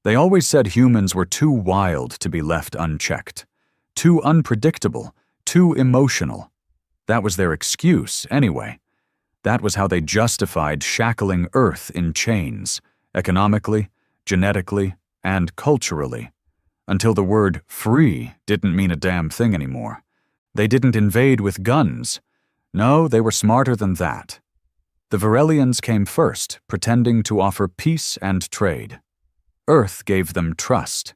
They always said humans were too wild to be left unchecked, too unpredictable, too emotional. That was their excuse, anyway. That was how they justified shackling Earth in chains, economically, genetically, and culturally, until the word free didn't mean a damn thing anymore. They didn't invade with guns. No, they were smarter than that. The Varelians came first, pretending to offer peace and trade. Earth gave them trust,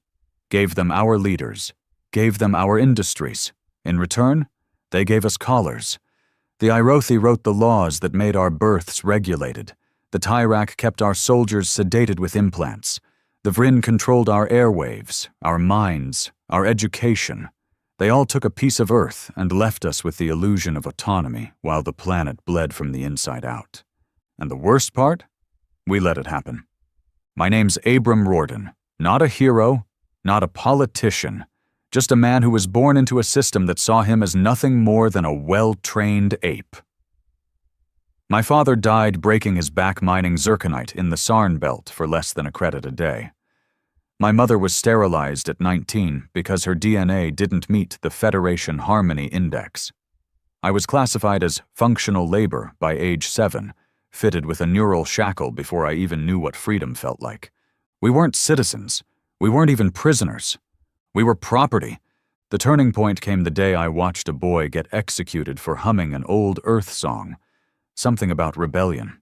gave them our leaders, gave them our industries. In return, they gave us collars. The Irothi wrote the laws that made our births regulated. The Tyrak kept our soldiers sedated with implants. The Vryn controlled our airwaves, our minds, our education. They all took a piece of Earth and left us with the illusion of autonomy while the planet bled from the inside out. And the worst part? We let it happen. My name's Abram Rorden, not a hero, not a politician, just a man who was born into a system that saw him as nothing more than a well-trained ape. My father died breaking his back mining zirconite in the Sarn Belt for less than a credit a day. My mother was sterilized at 19 because her DNA didn't meet the Federation Harmony Index. I was classified as functional labor by age 7, fitted with a neural shackle before I even knew what freedom felt like. We weren't citizens. We weren't even prisoners. We were property. The turning point came the day I watched a boy get executed for humming an old Earth song, something about rebellion.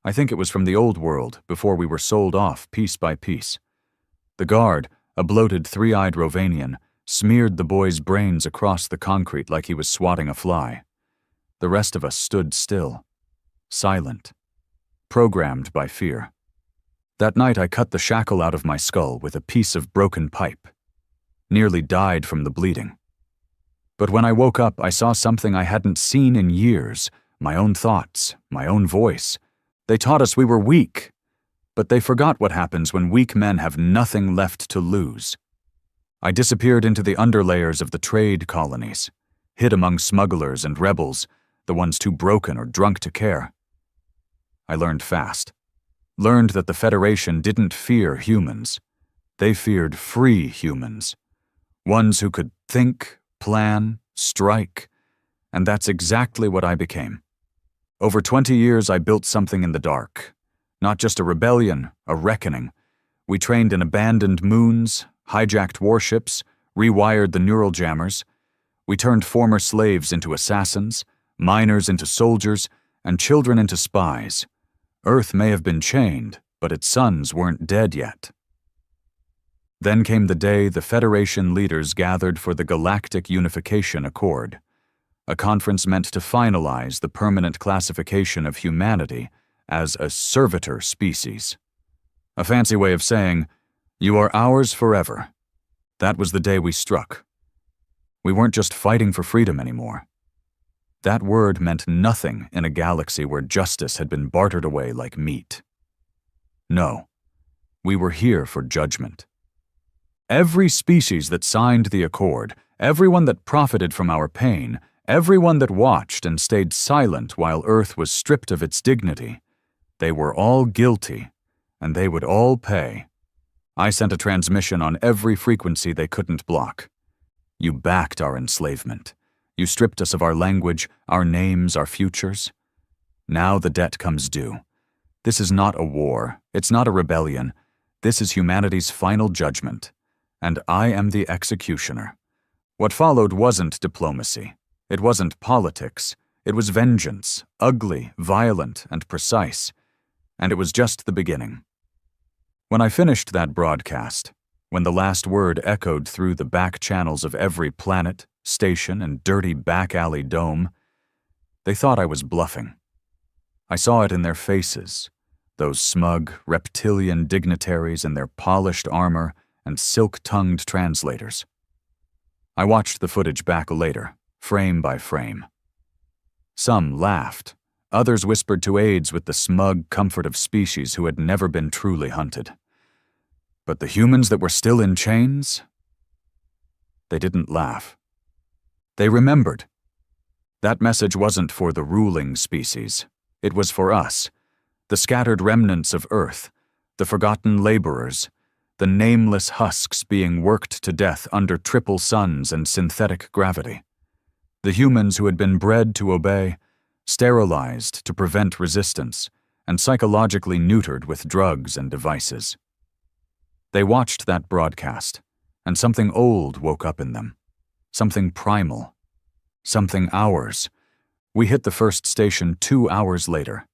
I think it was from the old world before we were sold off piece by piece. The guard, a bloated three-eyed Rovanian, smeared the boy's brains across the concrete like he was swatting a fly. The rest of us stood still, silent, programmed by fear. That night I cut the shackle out of my skull with a piece of broken pipe. Nearly died from the bleeding. But when I woke up, I saw something I hadn't seen in years, my own thoughts, my own voice. They taught us we were weak, but they forgot what happens when weak men have nothing left to lose. I disappeared into the underlayers of the trade colonies, hid among smugglers and rebels, the ones too broken or drunk to care. I learned fast. Learned that the Federation didn't fear humans. They feared free humans. Ones who could think, plan, strike, and that's exactly what I became. Over 20 years I built something in the dark. Not just a rebellion, a reckoning. We trained in abandoned moons, hijacked warships, rewired the neural jammers. We turned former slaves into assassins, miners into soldiers, and children into spies. Earth may have been chained, but its sons weren't dead yet. Then came the day the Federation leaders gathered for the Galactic Unification Accord, a conference meant to finalize the permanent classification of humanity as a servitor species. A fancy way of saying, you are ours forever. That was the day we struck. We weren't just fighting for freedom anymore. That word meant nothing in a galaxy where justice had been bartered away like meat. No, we were here for judgment. Every species that signed the accord, everyone that profited from our pain, everyone that watched and stayed silent while Earth was stripped of its dignity, they were all guilty, and they would all pay. I sent a transmission on every frequency they couldn't block. You backed our enslavement. You stripped us of our language, our names, our futures. Now the debt comes due. This is not a war. It's not a rebellion. This is humanity's final judgment. And I am the executioner. What followed wasn't diplomacy. It wasn't politics. It was vengeance, ugly, violent, and precise. And it was just the beginning. When I finished that broadcast, when the last word echoed through the back channels of every planet, station, and dirty back alley dome, they thought I was bluffing. I saw it in their faces, those smug, reptilian dignitaries in their polished armor and silk-tongued translators. I watched the footage back later, frame by frame. Some laughed. Others whispered to aides with the smug comfort of species who had never been truly hunted. But the humans that were still in chains? They didn't laugh. They remembered. That message wasn't for the ruling species. It was for us, the scattered remnants of Earth, the forgotten laborers, the nameless husks being worked to death under triple suns and synthetic gravity. The humans who had been bred to obey, sterilized to prevent resistance, and psychologically neutered with drugs and devices. They watched that broadcast, and something old woke up in them. Something primal. Something ours. We hit the first station 2 hours later.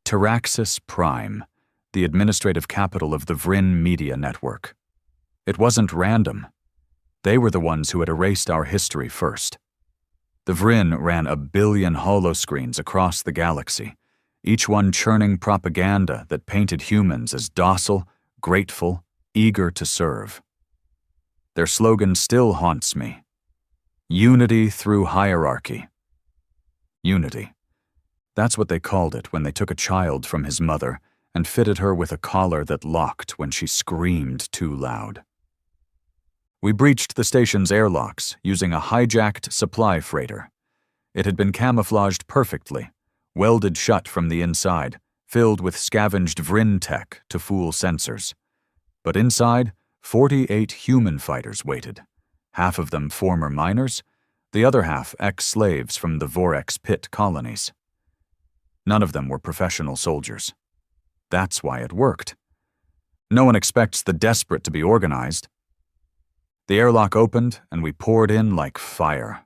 Taraxis Prime, the administrative capital of the Vrin Media Network. It wasn't random. They were the ones who had erased our history first. The Vrin ran 1 billion holoscreens across the galaxy, each one churning propaganda that painted humans as docile, grateful, eager to serve. Their slogan still haunts me. Unity through hierarchy. Unity. That's what they called it when they took a child from his mother and fitted her with a collar that locked when she screamed too loud. We breached the station's airlocks using a hijacked supply freighter. It had been camouflaged perfectly, welded shut from the inside, filled with scavenged Vrin tech to fool sensors. But inside, 48 human fighters waited, half of them former miners, the other half ex-slaves from the Vorex pit colonies. None of them were professional soldiers. That's why it worked. No one expects the desperate to be organized. The airlock opened, and we poured in like fire.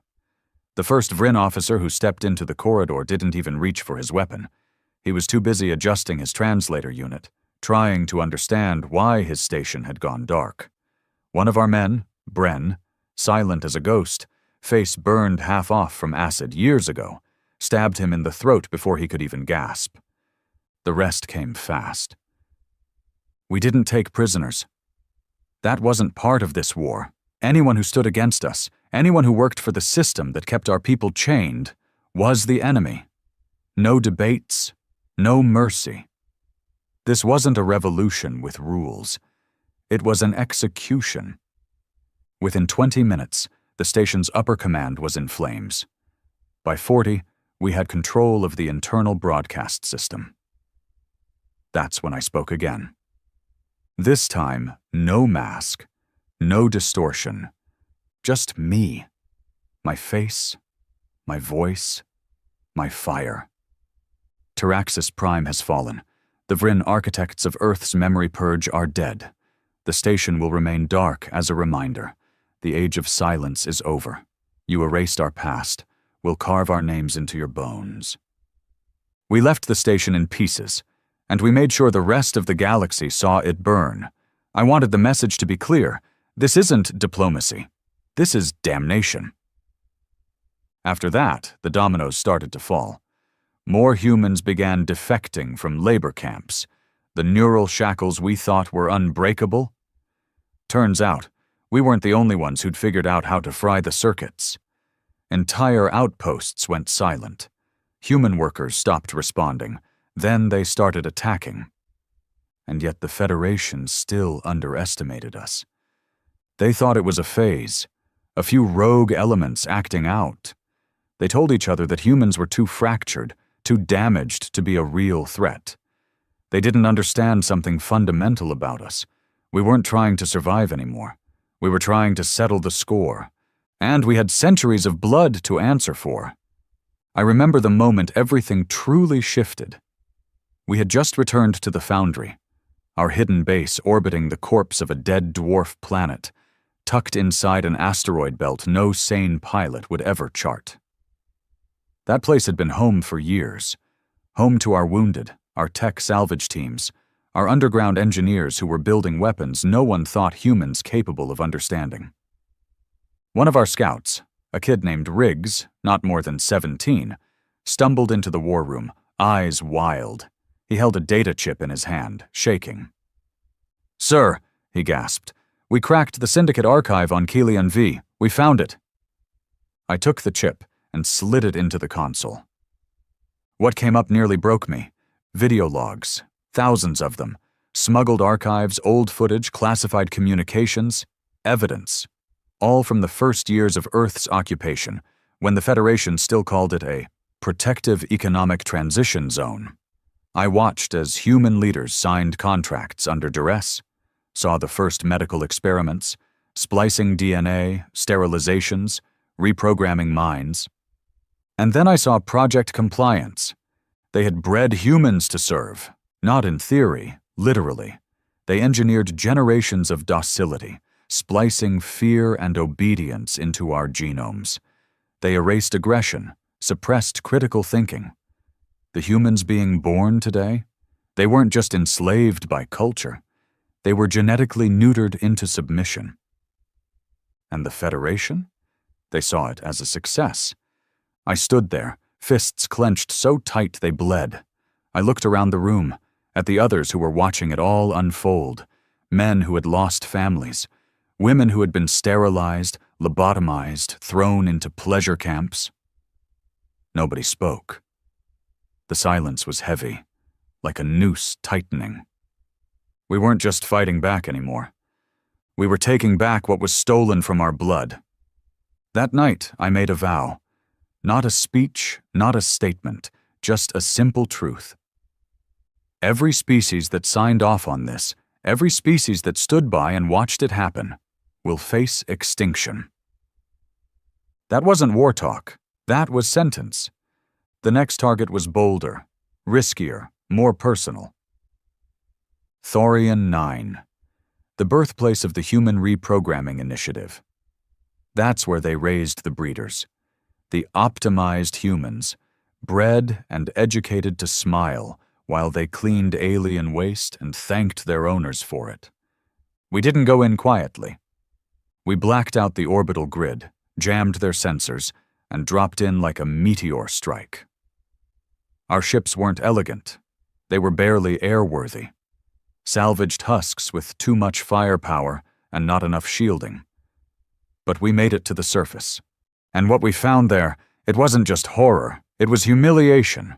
The first Vrin officer who stepped into the corridor didn't even reach for his weapon. He was too busy adjusting his translator unit, trying to understand why his station had gone dark. One of our men, Bren, silent as a ghost, face burned half off from acid years ago, stabbed him in the throat before he could even gasp. The rest came fast. We didn't take prisoners. That wasn't part of this war. Anyone who stood against us, anyone who worked for the system that kept our people chained, was the enemy. No debates, no mercy. This wasn't a revolution with rules. It was an execution. Within 20 minutes, the station's upper command was in flames. By 40, we had control of the internal broadcast system. That's when I spoke again. This time, no mask, no distortion, just me, my face, my voice, my fire. Taraxis Prime has fallen. The Vrin architects of Earth's memory purge are dead. The station will remain dark as a reminder. The age of silence is over. You erased our past. We'll carve our names into your bones. We left the station in pieces, and we made sure the rest of the galaxy saw it burn. I wanted the message to be clear. This isn't diplomacy. This is damnation. After that, the dominoes started to fall. More humans began defecting from labor camps. The neural shackles we thought were unbreakable. Turns out, we weren't the only ones who'd figured out how to fry the circuits. Entire outposts went silent. Human workers stopped responding. Then they started attacking. And yet the Federation still underestimated us. They thought it was a phase, a few rogue elements acting out. They told each other that humans were too fractured, too damaged to be a real threat. They didn't understand something fundamental about us. We weren't trying to survive anymore. We were trying to settle the score. And we had centuries of blood to answer for. I remember the moment everything truly shifted. We had just returned to the Foundry, our hidden base orbiting the corpse of a dead dwarf planet, tucked inside an asteroid belt no sane pilot would ever chart. That place had been home for years, home to our wounded, our tech salvage teams, our underground engineers who were building weapons no one thought humans capable of understanding. One of our scouts, a kid named Riggs, not more than 17, stumbled into the war room, eyes wild. He held a data chip in his hand, shaking. "Sir," he gasped, "we cracked the Syndicate archive on Kelian V. We found it." I took the chip and slid it into the console. What came up nearly broke me. Video logs, thousands of them, smuggled archives, old footage, classified communications, evidence, all from the first years of Earth's occupation, when the Federation still called it a protective economic transition zone. I watched as human leaders signed contracts under duress, saw the first medical experiments, splicing DNA, sterilizations, reprogramming minds. And then I saw Project Compliance. They had bred humans to serve, not in theory, literally. They engineered generations of docility, splicing fear and obedience into our genomes. They erased aggression, suppressed critical thinking. The humans being born today, they weren't just enslaved by culture. They were genetically neutered into submission. And the Federation? They saw it as a success. I stood there, fists clenched so tight they bled. I looked around the room, at the others who were watching it all unfold, men who had lost families, women who had been sterilized, lobotomized, thrown into pleasure camps. Nobody spoke. The silence was heavy, like a noose tightening. We weren't just fighting back anymore. We were taking back what was stolen from our blood. That night, I made a vow. Not a speech, not a statement, just a simple truth. Every species that signed off on this, every species that stood by and watched it happen, will face extinction. That wasn't war talk. That was sentence. The next target was bolder, riskier, more personal. Thorian 9, the birthplace of the Human Reprogramming Initiative. That's where they raised the breeders, the optimized humans, bred and educated to smile while they cleaned alien waste and thanked their owners for it. We didn't go in quietly. We blacked out the orbital grid, jammed their sensors, and dropped in like a meteor strike. Our ships weren't elegant. They were barely airworthy. Salvaged husks with too much firepower and not enough shielding. But we made it to the surface. And what we found there, it wasn't just horror, it was humiliation.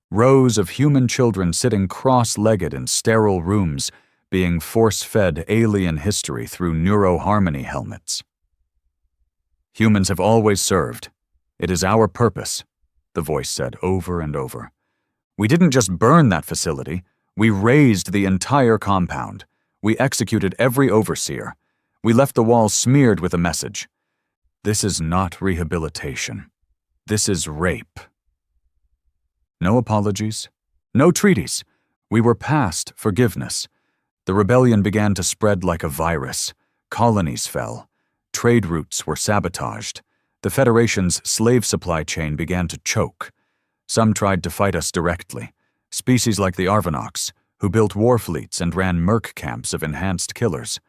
Rows of human children sitting cross-legged in sterile rooms, being force-fed alien history through neuroharmony helmets. Humans have always served. It is our purpose, the voice said over and over. We didn't just burn that facility, we razed the entire compound. We executed every overseer. We left the walls smeared with a message. This is not rehabilitation. This is rape. No apologies, no treaties. We were past forgiveness. The rebellion began to spread like a virus. Colonies fell. Trade routes were sabotaged. The Federation's slave supply chain began to choke. Some tried to fight us directly. Species like the Arvanox, who built war fleets and ran merc camps of enhanced killers.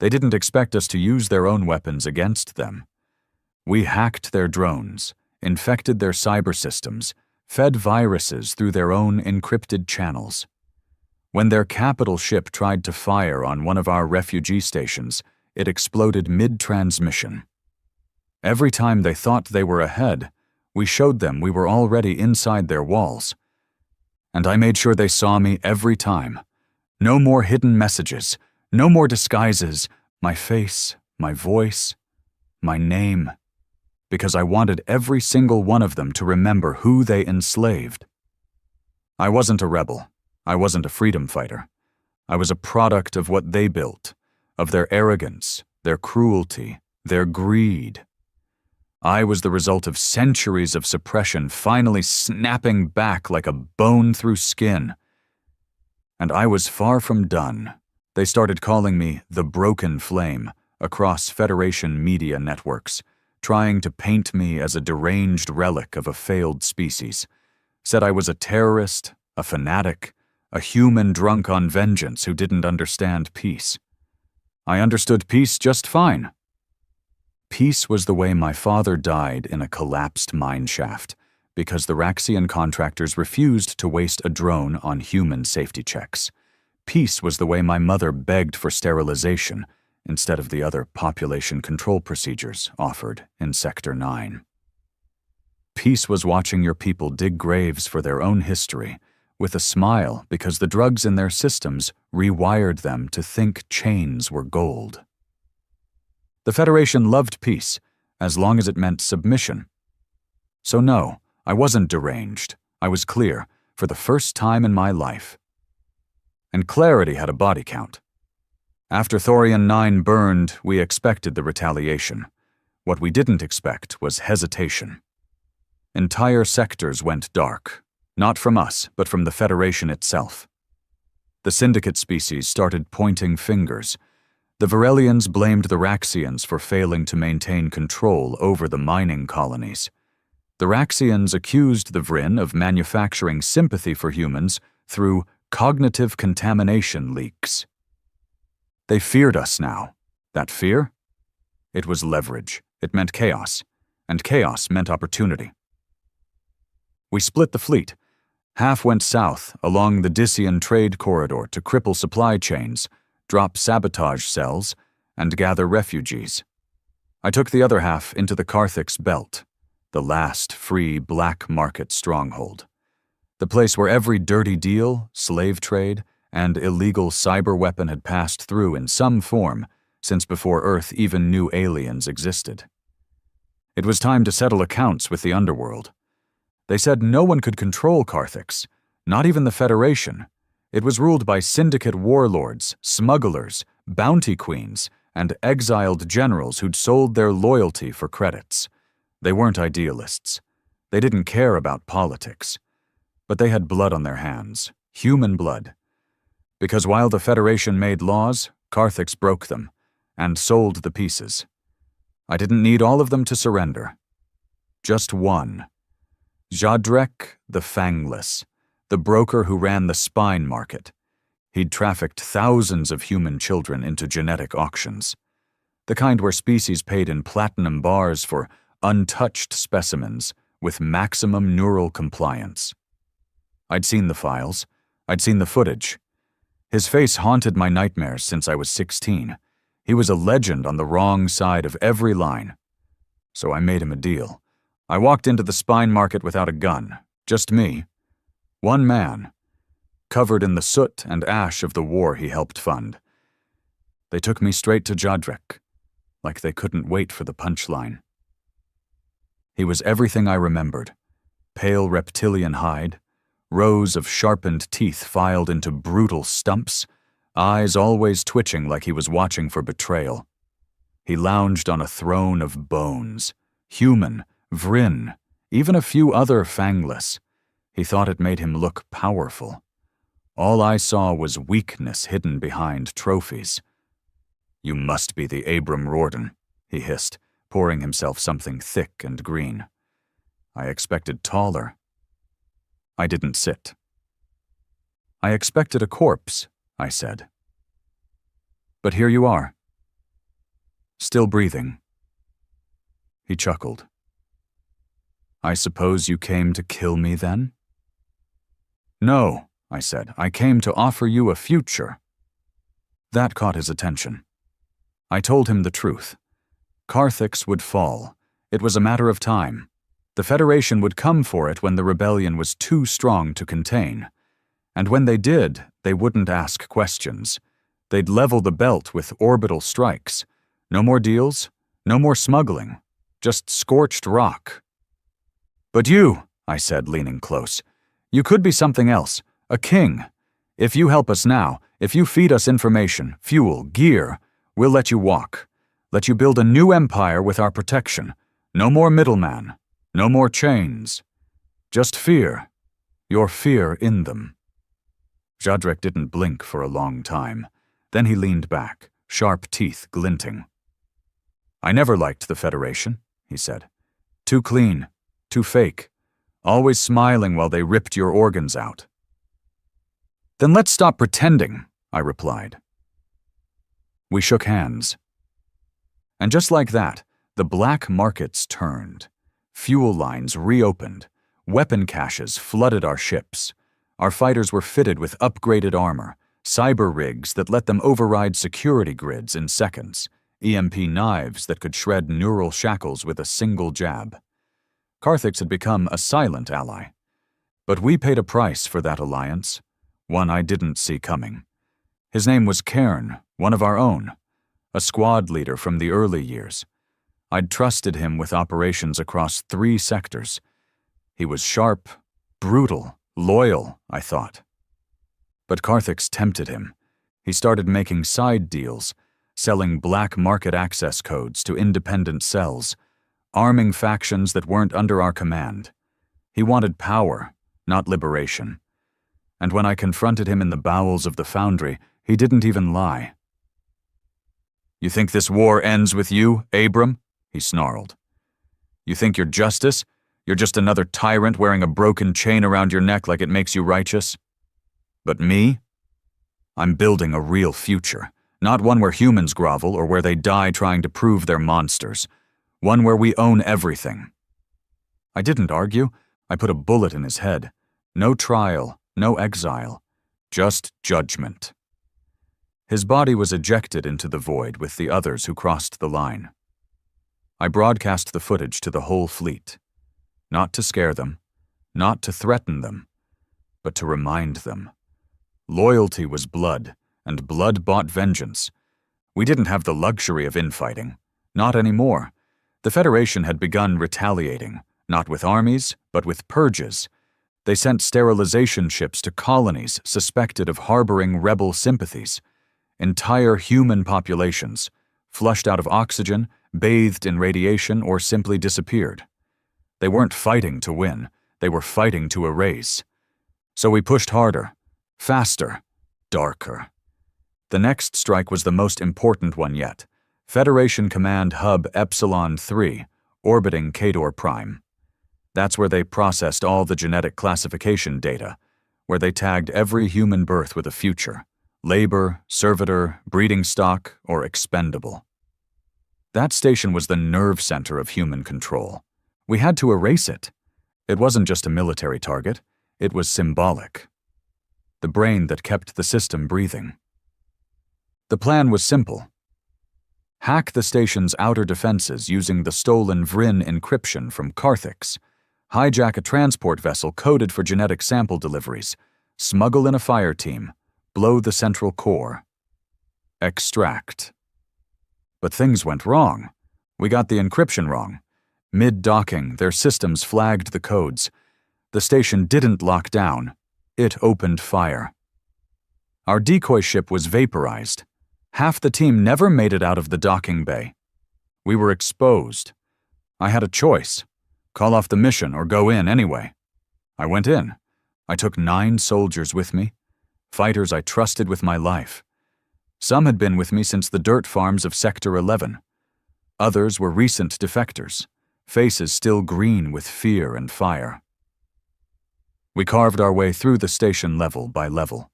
They didn't expect us to use their own weapons against them. We hacked their drones, infected their cyber systems, fed viruses through their own encrypted channels. When their capital ship tried to fire on one of our refugee stations, it exploded mid-transmission. Every time they thought they were ahead, we showed them we were already inside their walls. And I made sure they saw me every time. No more hidden messages, no more disguises, my face, my voice, my name. Because I wanted every single one of them to remember who they enslaved. I wasn't a rebel. I wasn't a freedom fighter. I was a product of what they built, of their arrogance, their cruelty, their greed. I was the result of centuries of suppression finally snapping back like a bone through skin. And I was far from done. They started calling me the Broken Flame across Federation media networks, trying to paint me as a deranged relic of a failed species, said I was a terrorist, a fanatic, a human drunk on vengeance who didn't understand peace. I understood peace just fine. Peace was the way my father died in a collapsed mine shaft, because the Raxian contractors refused to waste a drone on human safety checks. Peace was the way my mother begged for sterilization, instead of the other population control procedures offered in Sector 9. Peace was watching your people dig graves for their own history, with a smile because the drugs in their systems rewired them to think chains were gold. The Federation loved peace, as long as it meant submission. So no, I wasn't deranged. I was clear, for the first time in my life. And clarity had a body count. After Thorian 9 burned, we expected the retaliation. What we didn't expect was hesitation. Entire sectors went dark, not from us, but from the Federation itself. The Syndicate species started pointing fingers. The Varelians blamed the Raxians for failing to maintain control over the mining colonies. The Raxians accused the Vryn of manufacturing sympathy for humans through cognitive contamination leaks. They feared us now. That fear? It was leverage. It meant chaos. And chaos meant opportunity. We split the fleet. Half went south along the Dissian trade corridor to cripple supply chains, drop sabotage cells, and gather refugees. I took the other half into the Carthix Belt, the last free black market stronghold. The place where every dirty deal, slave trade, and illegal cyber weapon had passed through in some form since before Earth even knew aliens existed. It was time to settle accounts with the underworld. They said no one could control Carthix, not even the Federation. It was ruled by syndicate warlords, smugglers, bounty queens, and exiled generals who'd sold their loyalty for credits. They weren't idealists. They didn't care about politics. But they had blood on their hands, human blood. Because while the Federation made laws, Carthix broke them, and sold the pieces. I didn't need all of them to surrender. Just one. Jadrek the Fangless, the broker who ran the spine market. He'd trafficked thousands of human children into genetic auctions. The kind where species paid in platinum bars for untouched specimens with maximum neural compliance. I'd seen the files. I'd seen the footage. His face haunted my nightmares since I was 16. He was a legend on the wrong side of every line. So I made him a deal. I walked into the spine market without a gun. Just me. One man. Covered in the soot and ash of the war he helped fund. They took me straight to Jadrek, like they couldn't wait for the punchline. He was everything I remembered. Pale reptilian hide, rows of sharpened teeth filed into brutal stumps, eyes always twitching like he was watching for betrayal. He lounged on a throne of bones, human, Vryn, even a few other fangless. He thought it made him look powerful. All I saw was weakness hidden behind trophies. "You must be the Abram Rorden," he hissed, pouring himself something thick and green. I expected taller. I didn't sit. "I expected a corpse," I said. "But here you are. Still breathing." He chuckled. "I suppose you came to kill me then?" "No," I said. "I came to offer you a future." That caught his attention. I told him the truth. Carthix would fall. It was a matter of time. The Federation would come for it when the rebellion was too strong to contain. And when they did, they wouldn't ask questions. They'd level the belt with orbital strikes. No more deals, no more smuggling, just scorched rock. "But you," I said, leaning close, "you could be something else, a king. If you help us now, if you feed us information, fuel, gear, we'll let you walk. Let you build a new empire with our protection. No more middleman. No more chains. Just fear. Your fear in them." Jadrek didn't blink for a long time. Then he leaned back, sharp teeth glinting. "I never liked the Federation," he said. "Too clean, too fake, always smiling while they ripped your organs out." "Then let's stop pretending," I replied. We shook hands. And just like that, the black markets turned. Fuel lines reopened. Weapon caches flooded our ships. Our fighters were fitted with upgraded armor, cyber rigs that let them override security grids in seconds, EMP knives that could shred neural shackles with a single jab. Carthix had become a silent ally. But we paid a price for that alliance, one I didn't see coming. His name was Cairn, one of our own, a squad leader from the early years. I'd trusted him with operations across 3 sectors. He was sharp, brutal, loyal, I thought. But Carthix tempted him. He started making side deals, selling black market access codes to independent cells, arming factions that weren't under our command. He wanted power, not liberation. And when I confronted him in the bowels of the Foundry, he didn't even lie. "You think this war ends with you, Abram?" he snarled. "You think you're justice? You're just another tyrant wearing a broken chain around your neck like it makes you righteous? But me? I'm building a real future, not one where humans grovel or where they die trying to prove they're monsters. One where we own everything." I didn't argue. I put a bullet in his head. No trial, no exile, just judgment. His body was ejected into the void with the others who crossed the line. I broadcast the footage to the whole fleet. Not to scare them, not to threaten them, but to remind them. Loyalty was blood, and blood bought vengeance. We didn't have the luxury of infighting. Not anymore. The Federation had begun retaliating, not with armies, but with purges. They sent sterilization ships to colonies suspected of harboring rebel sympathies. Entire human populations, flushed out of oxygen, bathed in radiation, or simply disappeared. They weren't fighting to win, they were fighting to erase. So we pushed harder, faster, darker. The next strike was the most important one yet. Federation Command Hub Epsilon 3, orbiting Kador Prime. That's where they processed all the genetic classification data, where they tagged every human birth with a future: labor, servitor, breeding stock, or expendable. That station was the nerve center of human control. We had to erase it. It wasn't just a military target, it was symbolic. The brain that kept the system breathing. The plan was simple. Hack the station's outer defenses using the stolen Vrin encryption from Carthix, hijack a transport vessel coded for genetic sample deliveries, smuggle in a fire team, blow the central core. Extract. But things went wrong. We got the encryption wrong. Mid-docking, their systems flagged the codes. The station didn't lock down. It opened fire. Our decoy ship was vaporized. Half the team never made it out of the docking bay. We were exposed. I had a choice: call off the mission or go in anyway. I went in. I took 9 soldiers with me, fighters I trusted with my life. Some had been with me since the dirt farms of Sector 11. Others were recent defectors, faces still green with fear and fire. We carved our way through the station level by level.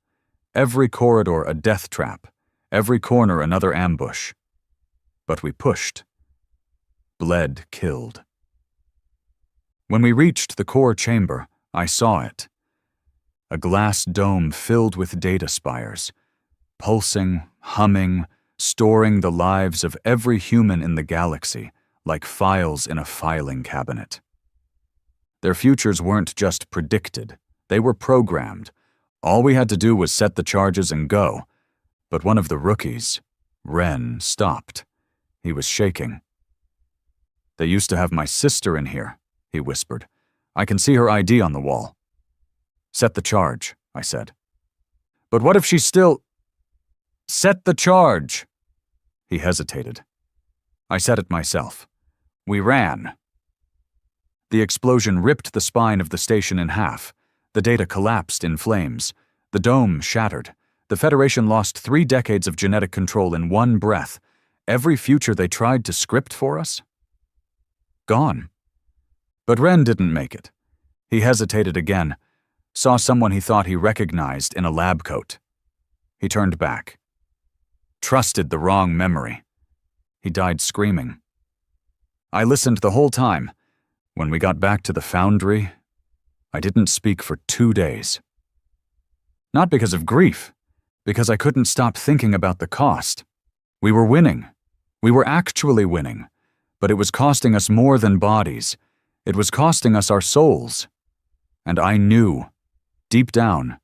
Every corridor a death trap, every corner another ambush. But we pushed. Bled killed. When we reached the core chamber, I saw it. A glass dome filled with data spires, pulsing, humming, storing the lives of every human in the galaxy like files in a filing cabinet. Their futures weren't just predicted, they were programmed. All we had to do was set the charges and go. But one of the rookies, Ren, stopped. He was shaking. "They used to have my sister in here," he whispered. "I can see her ID on the wall." "Set the charge," I said. "But what if she's still—" "Set the charge!" He hesitated. I said it myself. We ran. The explosion ripped the spine of the station in half. The data collapsed in flames. The dome shattered. The Federation lost 3 decades of genetic control in one breath. Every future they tried to script for us? Gone. But Ren didn't make it. He hesitated again, saw someone he thought he recognized in a lab coat. He turned back. Trusted the wrong memory. He died screaming. I listened the whole time. When we got back to the Foundry, I didn't speak for 2 days. Not because of grief, because I couldn't stop thinking about the cost. We were winning. We were actually winning. But it was costing us more than bodies. It was costing us our souls. And I knew, deep down,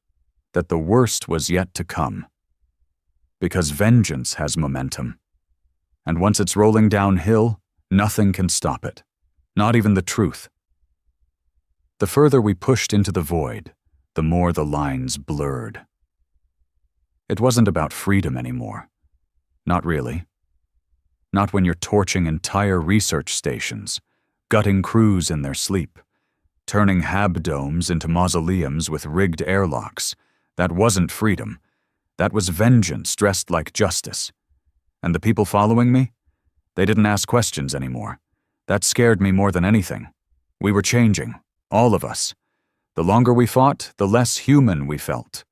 that the worst was yet to come. Because vengeance has momentum. And once it's rolling downhill, nothing can stop it. Not even the truth. The further we pushed into the void, the more the lines blurred. It wasn't about freedom anymore. Not really. Not when you're torching entire research stations, gutting crews in their sleep, turning hab domes into mausoleums with rigged airlocks. That wasn't freedom. That was vengeance dressed like justice. And the people following me? They didn't ask questions anymore. That scared me more than anything. We were changing, all of us. The longer we fought, the less human we felt.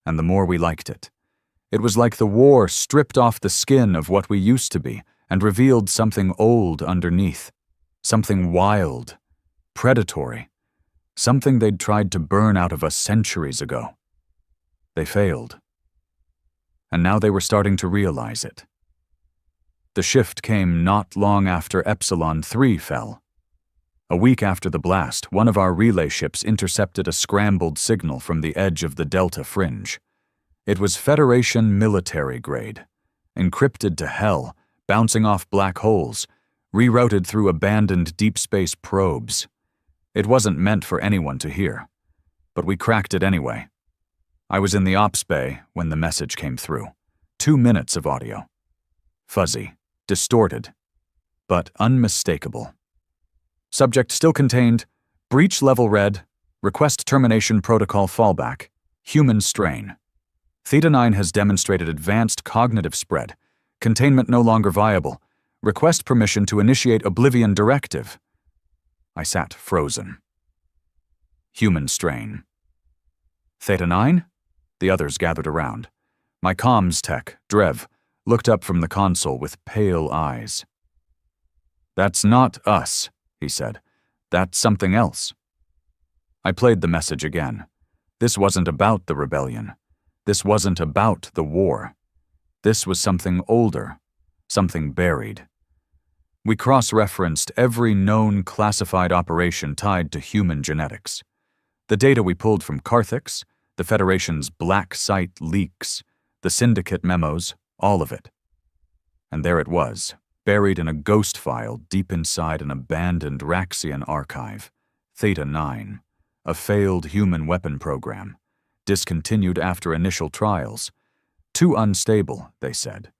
And the more we liked it. It was like the war stripped off the skin of what we used to be and revealed something old underneath. Something wild, predatory. Something they'd tried to burn out of us centuries ago. They failed. And now they were starting to realize it. The shift came not long after Epsilon 3 fell. A week after the blast, one of our relay ships intercepted a scrambled signal from the edge of the Delta Fringe. It was Federation military grade, encrypted to hell, bouncing off black holes, rerouted through abandoned deep space probes. It wasn't meant for anyone to hear, but we cracked it anyway. I was in the ops bay when the message came through. 2 minutes of audio. Fuzzy, distorted, but unmistakable. Subject still contained, breach level red, request termination protocol fallback, human strain. Theta 9 has demonstrated advanced cognitive spread, containment no longer viable, request permission to initiate Oblivion directive. I sat frozen. Human strain. Theta 9? The others gathered around. My comms tech, Drev, looked up from the console with pale eyes. That's not us, he said. That's something else. I played the message again. This wasn't about the rebellion. This wasn't about the war. This was something older, something buried. We cross-referenced every known classified operation tied to human genetics. The data we pulled from Carthix, the Federation's black site leaks, the syndicate memos, all of it. And there it was, buried in a ghost file deep inside an abandoned Raxian archive. Theta 9, a failed human weapon program, discontinued after initial trials. Too unstable, they said.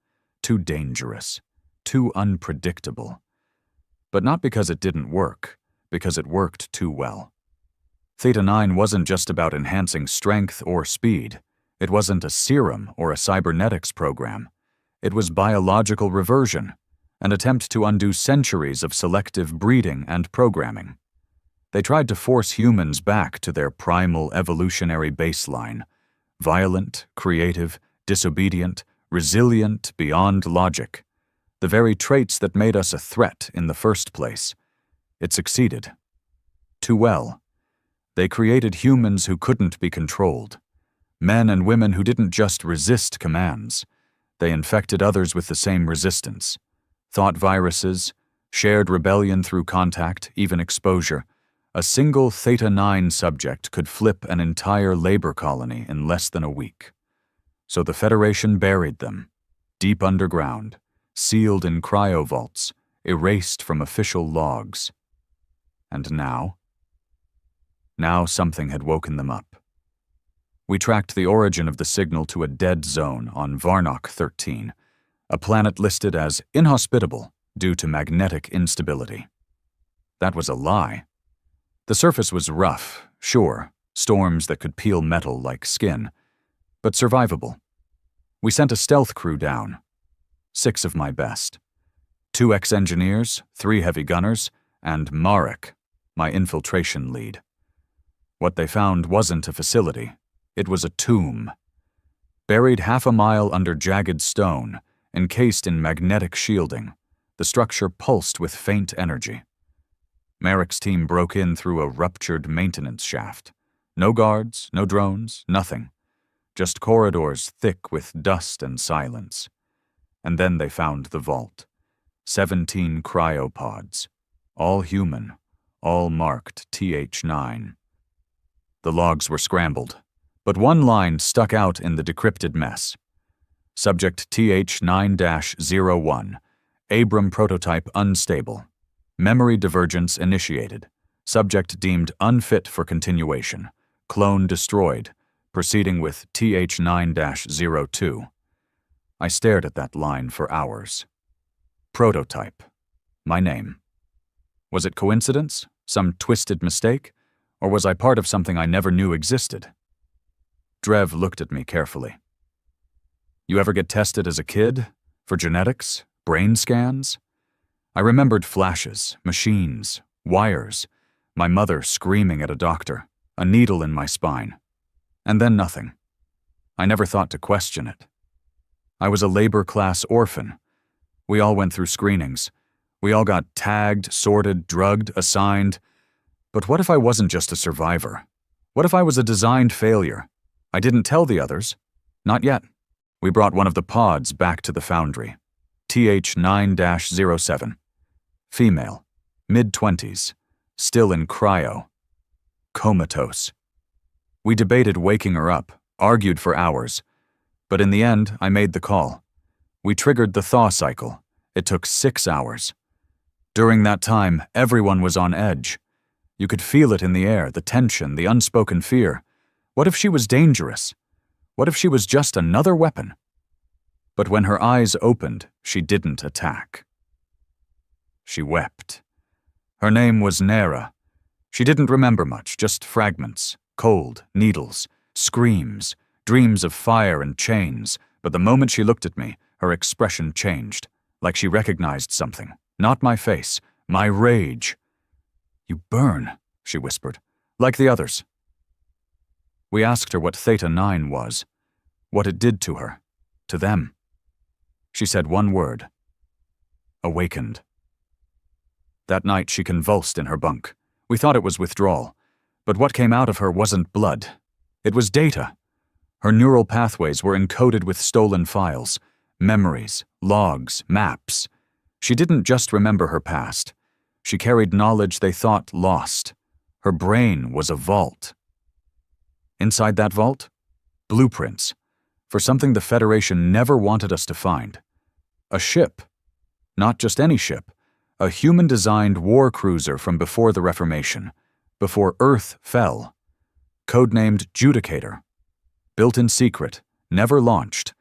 Too dangerous. Too unpredictable. But not because it didn't work, because it worked too well. Theta 9 wasn't just about enhancing strength or speed. It wasn't a serum or a cybernetics program. It was biological reversion, an attempt to undo centuries of selective breeding and programming. They tried to force humans back to their primal evolutionary baseline, violent, creative, disobedient, resilient beyond logic, the very traits that made us a threat in the first place. It succeeded. Too well. They created humans who couldn't be controlled, men and women who didn't just resist commands. They infected others with the same resistance. Thought viruses, shared rebellion through contact, even exposure. A single Theta 9 subject could flip an entire labor colony in less than a week. So the Federation buried them, deep underground, sealed in cryovaults, erased from official logs. And now? Now something had woken them up. We tracked the origin of the signal to a dead zone on Varnock 13, a planet listed as inhospitable due to magnetic instability. That was a lie. The surface was rough, sure, storms that could peel metal like skin, but survivable. We sent a stealth crew down, 6 of my best. 2 ex-engineers, 3 heavy gunners, and Marek, my infiltration lead. What they found wasn't a facility, it was a tomb. Buried half a mile under jagged stone, encased in magnetic shielding, the structure pulsed with faint energy. Marek's team broke in through a ruptured maintenance shaft. No guards, no drones, nothing. Just corridors thick with dust and silence. And then they found the vault. 17 cryopods. All human, all marked TH9. The logs were scrambled, but one line stuck out in the decrypted mess. Subject TH9-01, Abram prototype unstable. Memory divergence initiated. Subject deemed unfit for continuation. Clone destroyed. proceeding with TH9-02. I stared at that line for hours. Prototype. My name. Was it coincidence? Some twisted mistake? Or was I part of something I never knew existed? Drev looked at me carefully. You ever get tested as a kid? For genetics? Brain scans? I remembered flashes, machines, wires, my mother screaming at a doctor, a needle in my spine. And then nothing. I never thought to question it. I was a labor-class orphan. We all went through screenings. We all got tagged, sorted, drugged, assigned. But what if I wasn't just a survivor? What if I was a designed failure? I didn't tell the others. Not yet. We brought one of the pods back to the foundry. TH9-07. Female. Mid-20s. Still in cryo. Comatose. We debated waking her up, argued for hours. But in the end, I made the call. We triggered the thaw cycle. It took 6 hours. During that time, everyone was on edge. You could feel it in the air, the tension, the unspoken fear. What if she was dangerous? What if she was just another weapon? But when her eyes opened, she didn't attack. She wept. Her name was Nera. She didn't remember much, just fragments, cold, needles, screams, dreams of fire and chains, but the moment she looked at me, her expression changed, like she recognized something. Not my face, my rage. You burn, she whispered, like the others. We asked her what Theta 9 was, what it did to her, to them. She said one word. Awakened. That night she convulsed in her bunk. We thought it was withdrawal, but what came out of her wasn't blood. It was data. Her neural pathways were encoded with stolen files, memories, logs, maps. She didn't just remember her past. She carried knowledge they thought lost. Her brain was a vault. Inside that vault, blueprints for something the Federation never wanted us to find. A ship. Not just any ship. A human-designed war cruiser from before the Reformation, before Earth fell. Codenamed Judicator. Built in secret, never launched.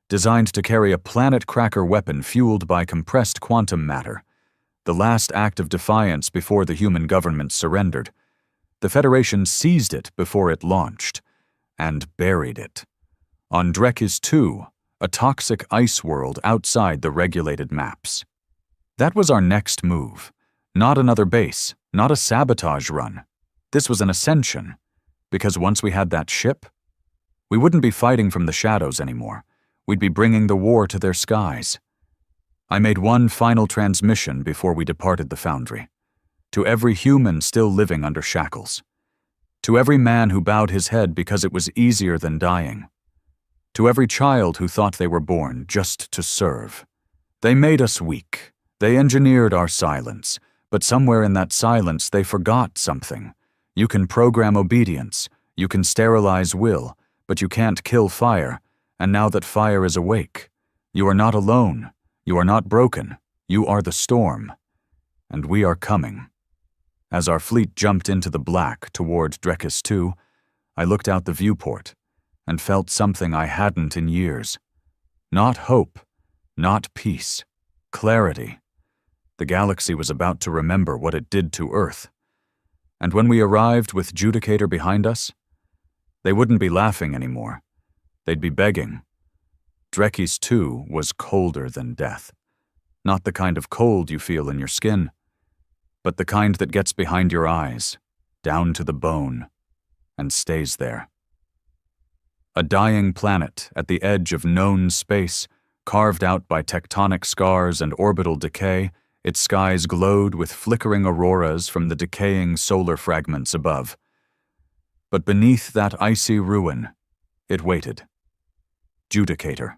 Designed to carry a planet-cracker weapon fueled by compressed quantum matter. The last act of defiance before the human government surrendered. The Federation seized it before it launched, and buried it. On Drekis 2, a toxic ice world outside the regulated maps. That was our next move. Not another base, not a sabotage run. This was an ascension, because once we had that ship, we wouldn't be fighting from the shadows anymore. We'd be bringing the war to their skies. I made one final transmission before we departed the foundry. To every human still living under shackles. To every man who bowed his head because it was easier than dying. To every child who thought they were born just to serve. They made us weak. They engineered our silence, but somewhere in that silence they forgot something. You can program obedience, you can sterilize will, but you can't kill fire, and now that fire is awake, you are not alone, you are not broken, you are the storm. And we are coming. As our fleet jumped into the black toward Drekis 2, I looked out the viewport and felt something I hadn't in years. Not hope, not peace, clarity. The galaxy was about to remember what it did to Earth. And when we arrived with Judicator behind us, they wouldn't be laughing anymore. They'd be begging. Drekis 2 was colder than death. Not the kind of cold you feel in your skin, but the kind that gets behind your eyes, down to the bone, and stays there. A dying planet at the edge of known space, carved out by tectonic scars and orbital decay, its skies glowed with flickering auroras from the decaying solar fragments above. But beneath that icy ruin, it waited. Judicator.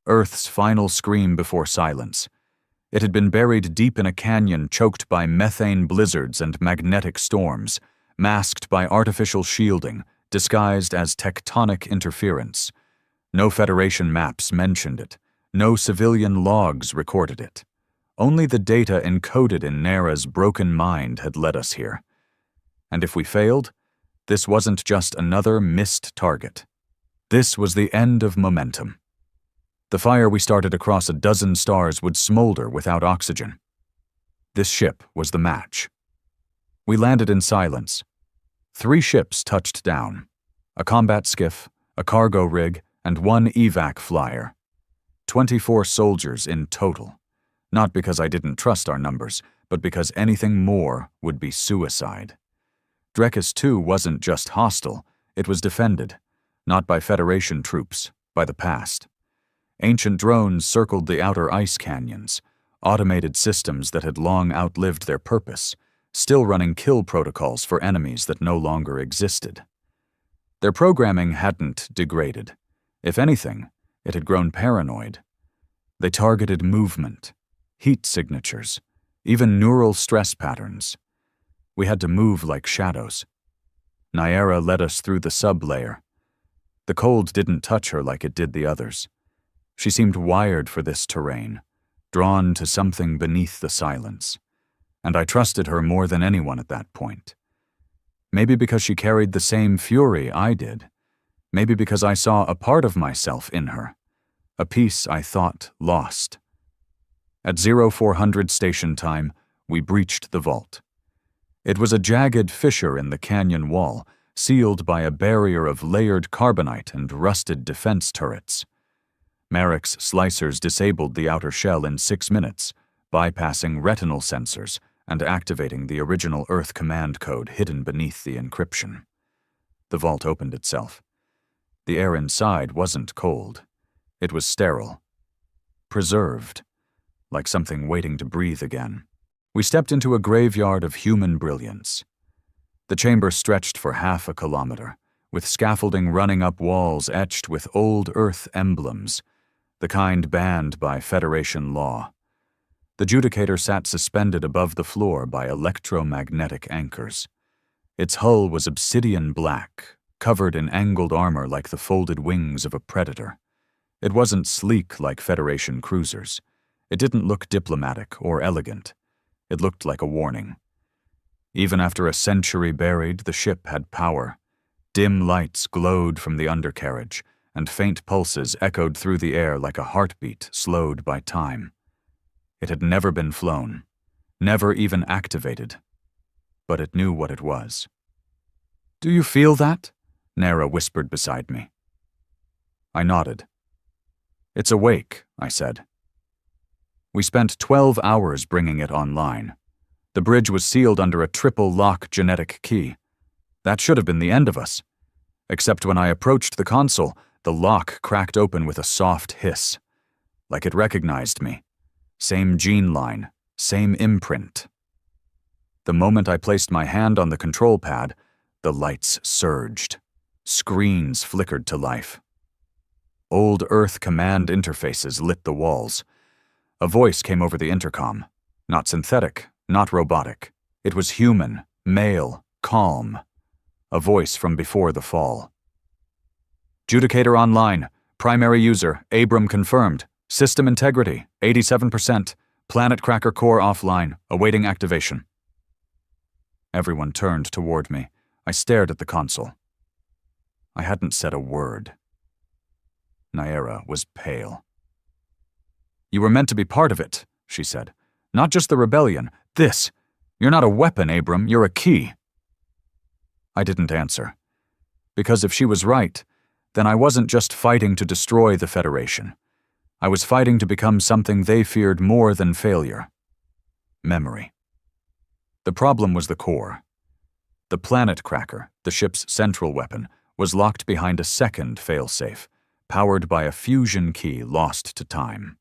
Earth's final scream before silence. It had been buried deep in a canyon choked by methane blizzards and magnetic storms, masked by artificial shielding, disguised as tectonic interference. No Federation maps mentioned it. No civilian logs recorded it. Only the data encoded in Nera's broken mind had led us here. And if we failed, This wasn't just another missed target. This was the end of momentum. The fire we started across a dozen stars would smolder without oxygen. This ship was the match. We landed in silence. 3 ships touched down. A combat skiff, a cargo rig, and 1 evac flyer. 24 soldiers in total. Not because I didn't trust our numbers, but because anything more would be suicide. Drekis 2 wasn't just hostile, it was defended. Not by Federation troops, by the past. Ancient drones circled the outer ice canyons, automated systems that had long outlived their purpose, still running kill protocols for enemies that no longer existed. Their programming hadn't degraded. If anything, it had grown paranoid. They targeted movement, heat signatures, even neural stress patterns. We had to move like shadows. Nyera led us through the sub-layer. The cold didn't touch her like it did the others. She seemed wired for this terrain, drawn to something beneath the silence. And I trusted her more than anyone at that point. Maybe because she carried the same fury I did. Maybe because I saw a part of myself in her. A piece I thought lost. At 0400 station time, we breached the vault. It was a jagged fissure in the canyon wall, sealed by a barrier of layered carbonite and rusted defense turrets. Marek's slicers disabled the outer shell in 6 minutes, bypassing retinal sensors and activating the original Earth command code hidden beneath the encryption. The vault opened itself. The air inside wasn't cold. It was sterile. Preserved. Like something waiting to breathe again. We stepped into a graveyard of human brilliance. The chamber stretched for half a kilometer, with scaffolding running up walls etched with old Earth emblems, the kind banned by Federation law. The judicator sat suspended above the floor by electromagnetic anchors. Its hull was obsidian black, covered in angled armor like the folded wings of a predator. It wasn't sleek like Federation cruisers. It didn't look diplomatic or elegant. It looked like a warning. Even after a century buried, the ship had power. Dim lights glowed from the undercarriage, and faint pulses echoed through the air like a heartbeat slowed by time. It had never been flown, never even activated, but it knew what it was. "Do you feel that?" Nara whispered beside me. I nodded. "It's awake," I said. We spent 12 hours bringing it online. The bridge was sealed under a triple-lock genetic key. That should have been the end of us. Except when I approached the console, the lock cracked open with a soft hiss. Like it recognized me. Same gene line, same imprint. The moment I placed my hand on the control pad, the lights surged. Screens flickered to life. Old Earth command interfaces lit the walls. A voice came over the intercom. Not synthetic, not robotic. It was human, male, calm. A voice from before the fall. "Judicator online. Primary user, Abram confirmed. System integrity, 87%. Planet Cracker core offline, awaiting activation." Everyone turned toward me. I stared at the console. I hadn't said a word. Nyera was pale. "You were meant to be part of it," she said. "Not just the rebellion. This. You're not a weapon, Abram. You're a key." I didn't answer. Because if she was right, then I wasn't just fighting to destroy the Federation. I was fighting to become something they feared more than failure. Memory. The problem was the core. The Planet Cracker, the ship's central weapon, was locked behind a second failsafe, powered by a fusion key lost to time.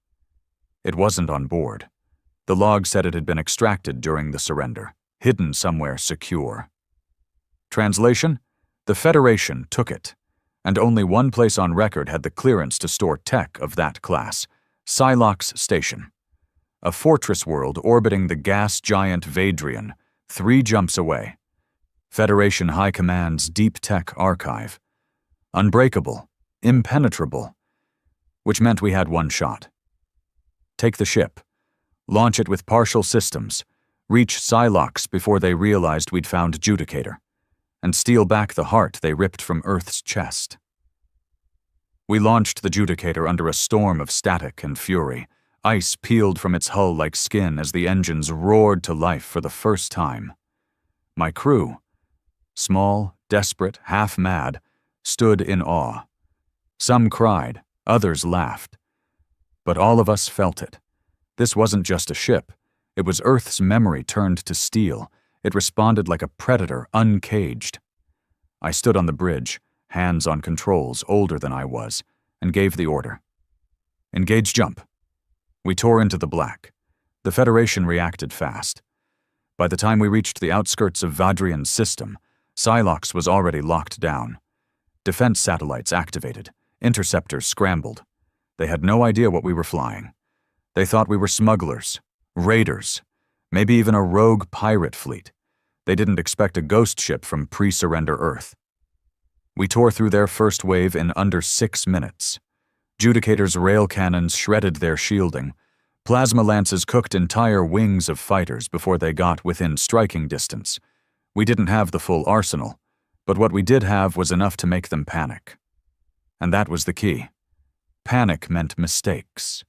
It wasn't on board. The log said it had been extracted during the surrender, hidden somewhere secure. Translation? The Federation took it, and only one place on record had the clearance to store tech of that class, Psylocke's Station. A fortress world orbiting the gas giant Vadrian, 3 jumps away. Federation High Command's deep tech archive. Unbreakable, impenetrable, which meant we had one shot. Take the ship, launch it with partial systems, reach Psylocke's before they realized we'd found Judicator, and steal back the heart they ripped from Earth's chest. We launched the Judicator under a storm of static and fury. Ice peeled from its hull like skin as the engines roared to life for the first time. My crew, small, desperate, half-mad, stood in awe. Some cried, others laughed. But all of us felt it. This wasn't just a ship. It was Earth's memory turned to steel. It responded like a predator, uncaged. I stood on the bridge, hands on controls, older than I was, and gave the order. Engage jump. We tore into the black. The Federation reacted fast. By the time we reached the outskirts of Vadrian's system, Psylocke was already locked down. Defense satellites activated. Interceptors scrambled. They had no idea what we were flying. They thought we were smugglers, raiders, maybe even a rogue pirate fleet. They didn't expect a ghost ship from pre-surrender Earth. We tore through their first wave in under 6 minutes. Judicator's rail cannons shredded their shielding. Plasma lances cooked entire wings of fighters before they got within striking distance. We didn't have the full arsenal, but what we did have was enough to make them panic. And that was the key. Panic meant mistakes.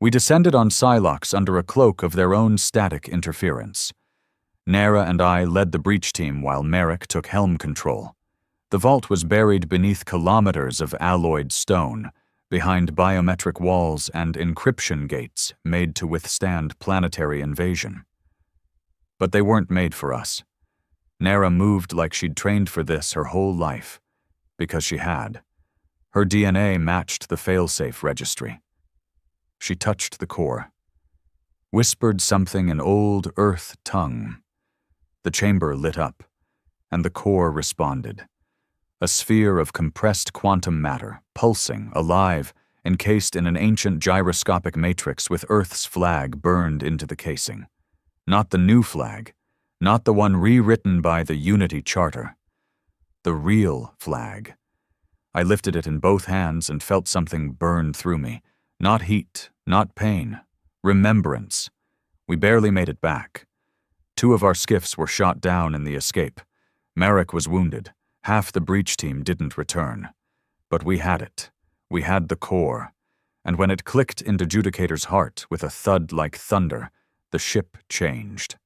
We descended on Psylocke under a cloak of their own static interference. Nara and I led the breach team while Merrick took helm control. The vault was buried beneath kilometers of alloyed stone, behind biometric walls and encryption gates made to withstand planetary invasion. But they weren't made for us. Nara moved like she'd trained for this her whole life, because she had. Her DNA matched the failsafe registry. She touched the core, whispered something in old Earth tongue. The chamber lit up, and the core responded. A sphere of compressed quantum matter, pulsing, alive, encased in an ancient gyroscopic matrix with Earth's flag burned into the casing. Not the new flag, not the one rewritten by the Unity Charter. The real flag. I lifted it in both hands and felt something burn through me. Not heat, not pain. Remembrance. We barely made it back. 2 of our skiffs were shot down in the escape. Merrick was wounded. Half the breach team didn't return. But we had it. We had the core. And when it clicked into Judicator's heart with a thud like thunder, the ship changed.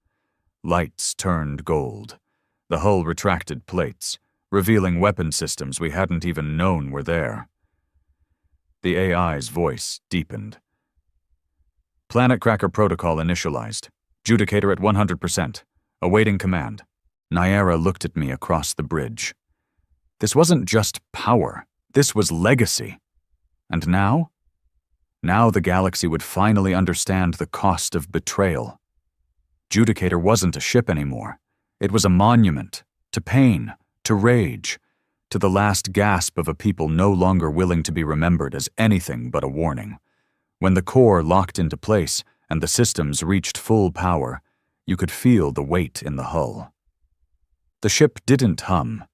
Lights turned gold. The hull retracted plates, revealing weapon systems we hadn't even known were there. The AI's voice deepened. Planet Cracker Protocol initialized. Judicator at 100%. Awaiting command. Nyara looked at me across the bridge. This wasn't just power. This was legacy. And now? Now the galaxy would finally understand the cost of betrayal. Judicator wasn't a ship anymore. It was a monument to pain, to rage, to the last gasp of a people no longer willing to be remembered as anything but a warning. When the core locked into place and the systems reached full power, you could feel the weight in the hull. The ship didn't hum.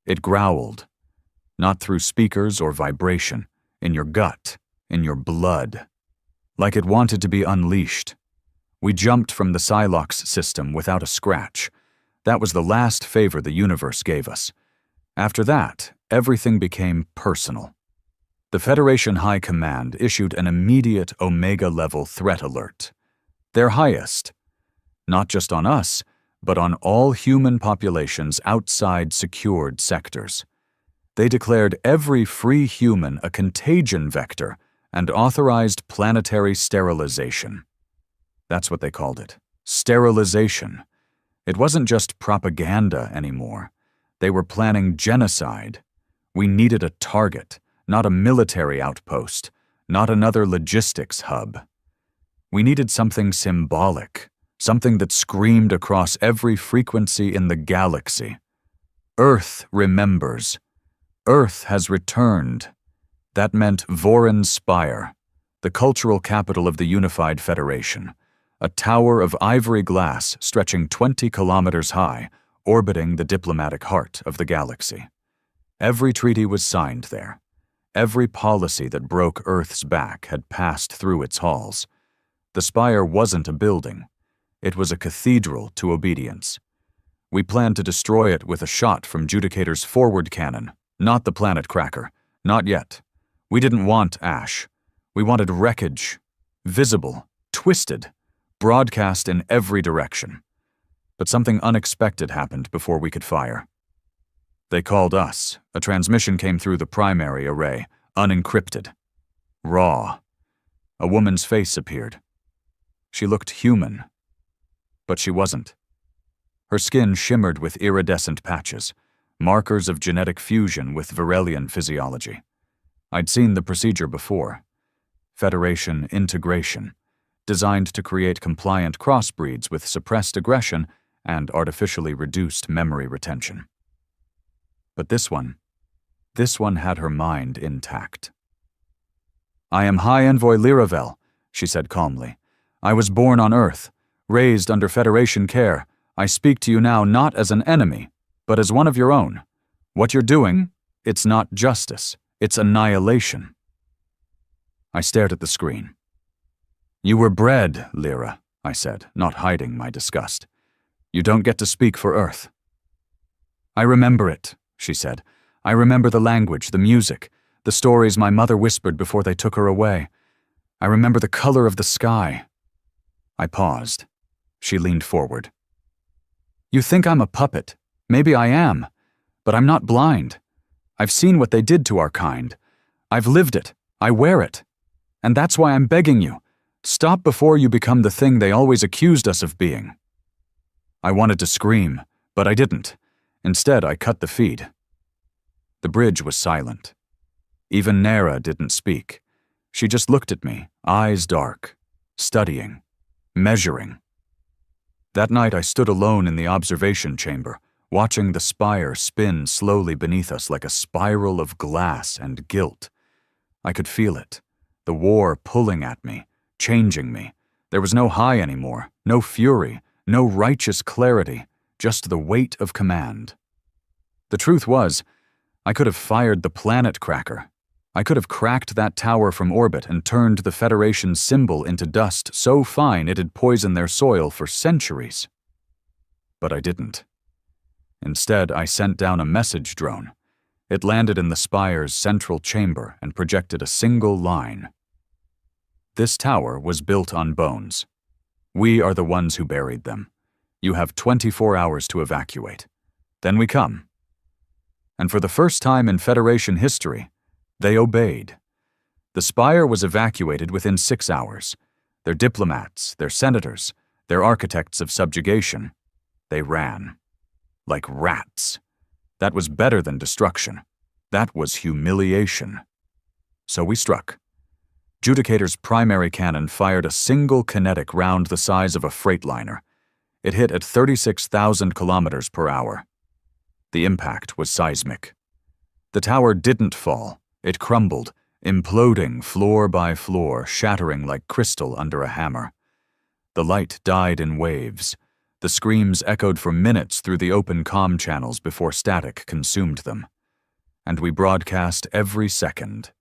It growled, not through speakers or vibration, in your gut, in your blood, like it wanted to be unleashed. We jumped from the Psylocke system without a scratch. That was the last favor the universe gave us. After that, everything became personal. The Federation High Command issued an immediate Omega-level threat alert. Their highest, not just on us, but on all human populations outside secured sectors. They declared every free human a contagion vector and authorized planetary sterilization. That's what they called it. Sterilization. It wasn't just propaganda anymore. They were planning genocide. We needed a target, not a military outpost, not another logistics hub. We needed something symbolic, something that screamed across every frequency in the galaxy. Earth remembers. Earth has returned. That meant Voron's Spire, the cultural capital of the Unified Federation, a tower of ivory glass stretching 20 kilometers high, orbiting the diplomatic heart of the galaxy. Every treaty was signed there. Every policy that broke Earth's back had passed through its halls. The Spire wasn't a building. It was a cathedral to obedience. We planned to destroy it with a shot from Judicator's forward cannon, not the planet cracker. Not yet. We didn't want ash. We wanted wreckage. Visible, twisted, broadcast in every direction. But something unexpected happened before we could fire. They called us. A transmission came through the primary array, unencrypted. Raw. A woman's face appeared. She looked human. But she wasn't. Her skin shimmered with iridescent patches, markers of genetic fusion with Varelian physiology. I'd seen the procedure before. Federation integration, designed to create compliant crossbreeds with suppressed aggression and artificially reduced memory retention. But this one had her mind intact. "I am High Envoy Liravel," she said calmly. "I was born on Earth, raised under Federation care. I speak to you now not as an enemy, but as one of your own. What you're doing, it's not justice, it's annihilation." I stared at the screen. "You were bred, Lyra," I said, not hiding my disgust. "You don't get to speak for Earth." "I remember it," she said. "I remember the language, the music, the stories my mother whispered before they took her away. I remember the color of the sky." I paused. She leaned forward. "You think I'm a puppet. Maybe I am. But I'm not blind. I've seen what they did to our kind. I've lived it. I wear it. And that's why I'm begging you. Stop before you become the thing they always accused us of being." I wanted to scream, but I didn't. Instead, I cut the feed. The bridge was silent. Even Nera didn't speak. She just looked at me, eyes dark, studying, measuring. That night I stood alone in the observation chamber, watching the spire spin slowly beneath us like a spiral of glass and guilt. I could feel it, the war pulling at me, changing me. There was no high anymore, no fury, no righteous clarity, just the weight of command. The truth was, I could have fired the planet cracker. I could have cracked that tower from orbit and turned the Federation's symbol into dust so fine it'd poison their soil for centuries. But I didn't. Instead, I sent down a message drone. It landed in the spire's central chamber and projected a single line. "This tower was built on bones. We are the ones who buried them. You have 24 hours to evacuate. Then we come." And for the first time in Federation history, they obeyed. The spire was evacuated within 6 hours. Their diplomats, their senators, their architects of subjugation. They ran. Like rats. That was better than destruction. That was humiliation. So we struck. Judicator's primary cannon fired a single kinetic round the size of a freightliner. It hit at 36,000 kilometers per hour. The impact was seismic. The tower didn't fall. It crumbled, imploding floor by floor, shattering like crystal under a hammer. The light died in waves. The screams echoed for minutes through the open comm channels before static consumed them. And we broadcast every second.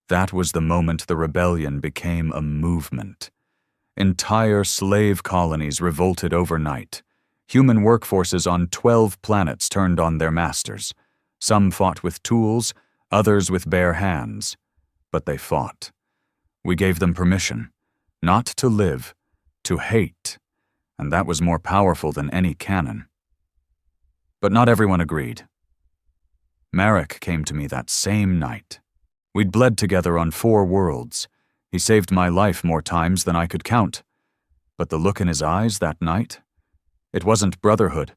That was the moment the rebellion became a movement. Entire slave colonies revolted overnight. Human workforces on 12 planets turned on their masters. Some fought with tools, others with bare hands. But they fought. We gave them permission, not to live, to hate. And that was more powerful than any cannon. But not everyone agreed. Marek came to me that same night. We'd bled together on 4 worlds. He saved my life more times than I could count. But the look in his eyes that night, it wasn't brotherhood.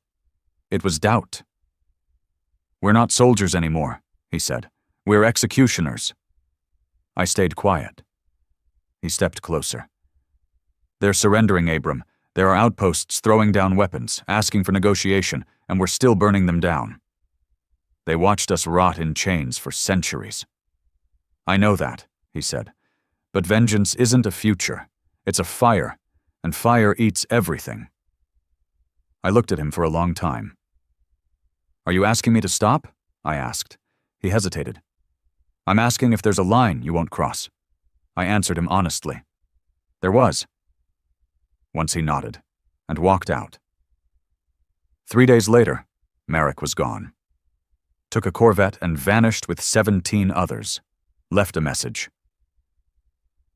It was doubt. "We're not soldiers anymore," he said. "We're executioners." I stayed quiet. He stepped closer. "They're surrendering, Abram. There are outposts throwing down weapons, asking for negotiation, and we're still burning them down. They watched us rot in chains for centuries." "I know that," he said. "But vengeance isn't a future. It's a fire, and fire eats everything." I looked at him for a long time. "Are you asking me to stop?" I asked. He hesitated. "I'm asking if there's a line you won't cross." I answered him honestly. There was. Once he nodded, and walked out. 3 days later, Merrick was gone. Took a Corvette and vanished with 17 others. Left a message.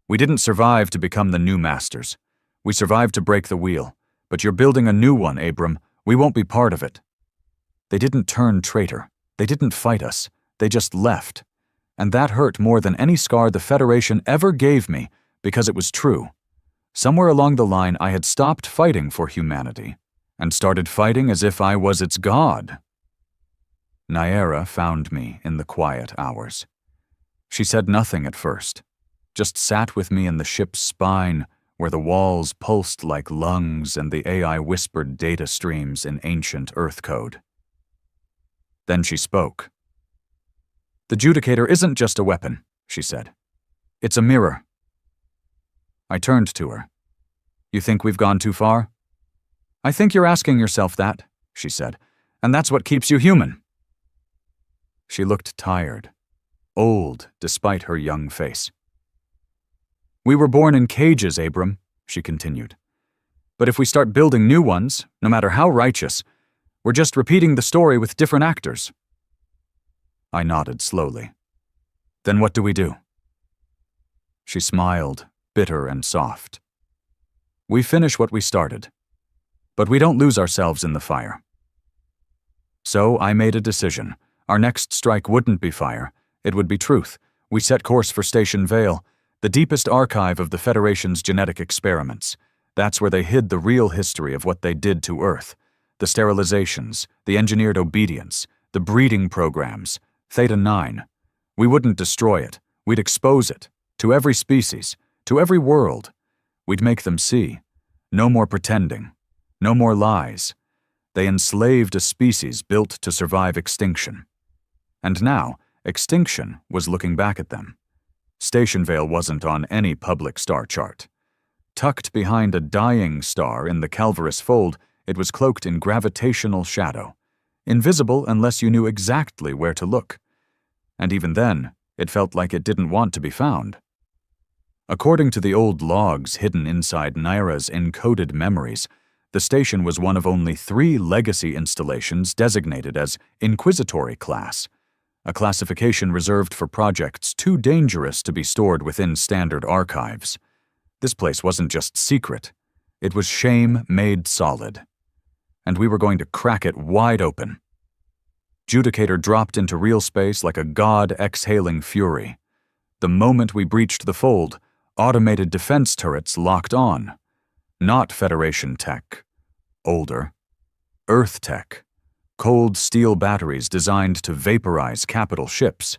We didn't survive to become the new masters. We survived to break the wheel. But you're building a new one, Abram. We won't be part of it. They didn't turn traitor. They didn't fight us. They just left. And that hurt more than any scar the Federation ever gave me, because it was true. Somewhere along the line, I had stopped fighting for humanity and started fighting as if I was its god. Naira found me in the quiet hours. She said nothing at first, just sat with me in the ship's spine, where the walls pulsed like lungs and the AI whispered data streams in ancient Earth code. Then she spoke. "The Judicator isn't just a weapon," she said. "It's a mirror." I turned to her. "You think we've gone too far?" "I think you're asking yourself that," she said, "and that's what keeps you human." She looked tired, old despite her young face. "We were born in cages, Abram," she continued. "But if we start building new ones, no matter how righteous, we're just repeating the story with different actors." I nodded slowly. "Then what do we do?" She smiled, bitter and soft. "We finish what we started, but we don't lose ourselves in the fire." So I made a decision. Our next strike wouldn't be fire, it would be truth. We set course for Station Vale, the deepest archive of the Federation's genetic experiments. That's where they hid the real history of what they did to Earth. The sterilizations, the engineered obedience, the breeding programs, Theta 9. We wouldn't destroy it. We'd expose it. To every species. To every world. We'd make them see. No more pretending. No more lies. They enslaved a species built to survive extinction. And now, extinction was looking back at them. Station Vale wasn't on any public star chart. Tucked behind a dying star in the Calvarus Fold, it was cloaked in gravitational shadow, invisible unless you knew exactly where to look. And even then, it felt like it didn't want to be found. According to the old logs hidden inside Naira's encoded memories, the station was one of only 3 legacy installations designated as Inquisitory class, a classification reserved for projects too dangerous to be stored within standard archives. This place wasn't just secret, it was shame made solid. And we were going to crack it wide open. Judicator dropped into real space like a god exhaling fury. The moment we breached the fold, automated defense turrets locked on. Not Federation tech. Older. Earth tech. Cold steel batteries designed to vaporize capital ships.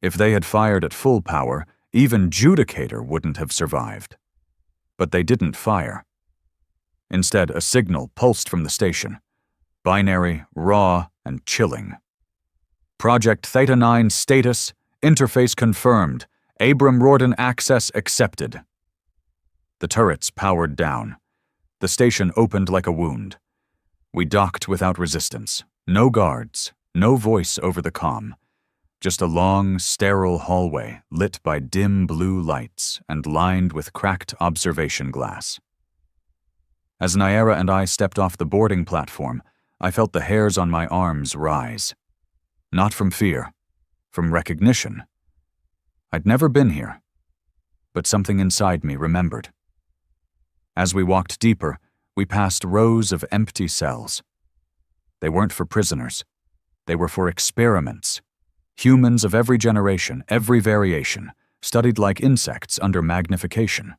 If they had fired at full power, even Judicator wouldn't have survived. But they didn't fire. Instead, a signal pulsed from the station. Binary, raw, and chilling. Project Theta 9 status, interface confirmed. Abram Rorden access accepted. The turrets powered down. The station opened like a wound. We docked without resistance. No guards, no voice over the comm. Just a long, sterile hallway lit by dim blue lights and lined with cracked observation glass. As Naira and I stepped off the boarding platform, I felt the hairs on my arms rise. Not from fear, from recognition. I'd never been here, but something inside me remembered. As we walked deeper, we passed rows of empty cells. They weren't for prisoners. They were for experiments. Humans of every generation, every variation, studied like insects under magnification.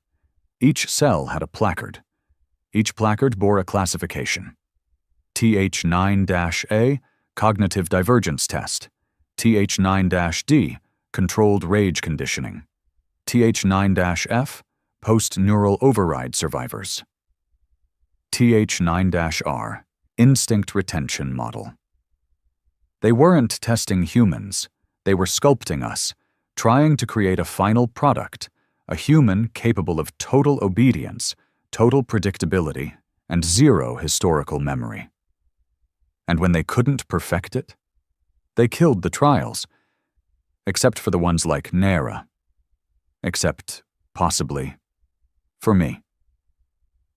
Each cell had a placard. Each placard bore a classification. TH9-A, Cognitive Divergence Test. TH9-D, Controlled Rage Conditioning. TH9-F, Post-Neural Override Survivors. TH9-R, Instinct Retention Model. They weren't testing humans. They were sculpting us, trying to create a final product, a human capable of total obedience, total predictability, and zero historical memory. And when they couldn't perfect it, they killed the trials, except for the ones like Naira. Except, possibly, for me.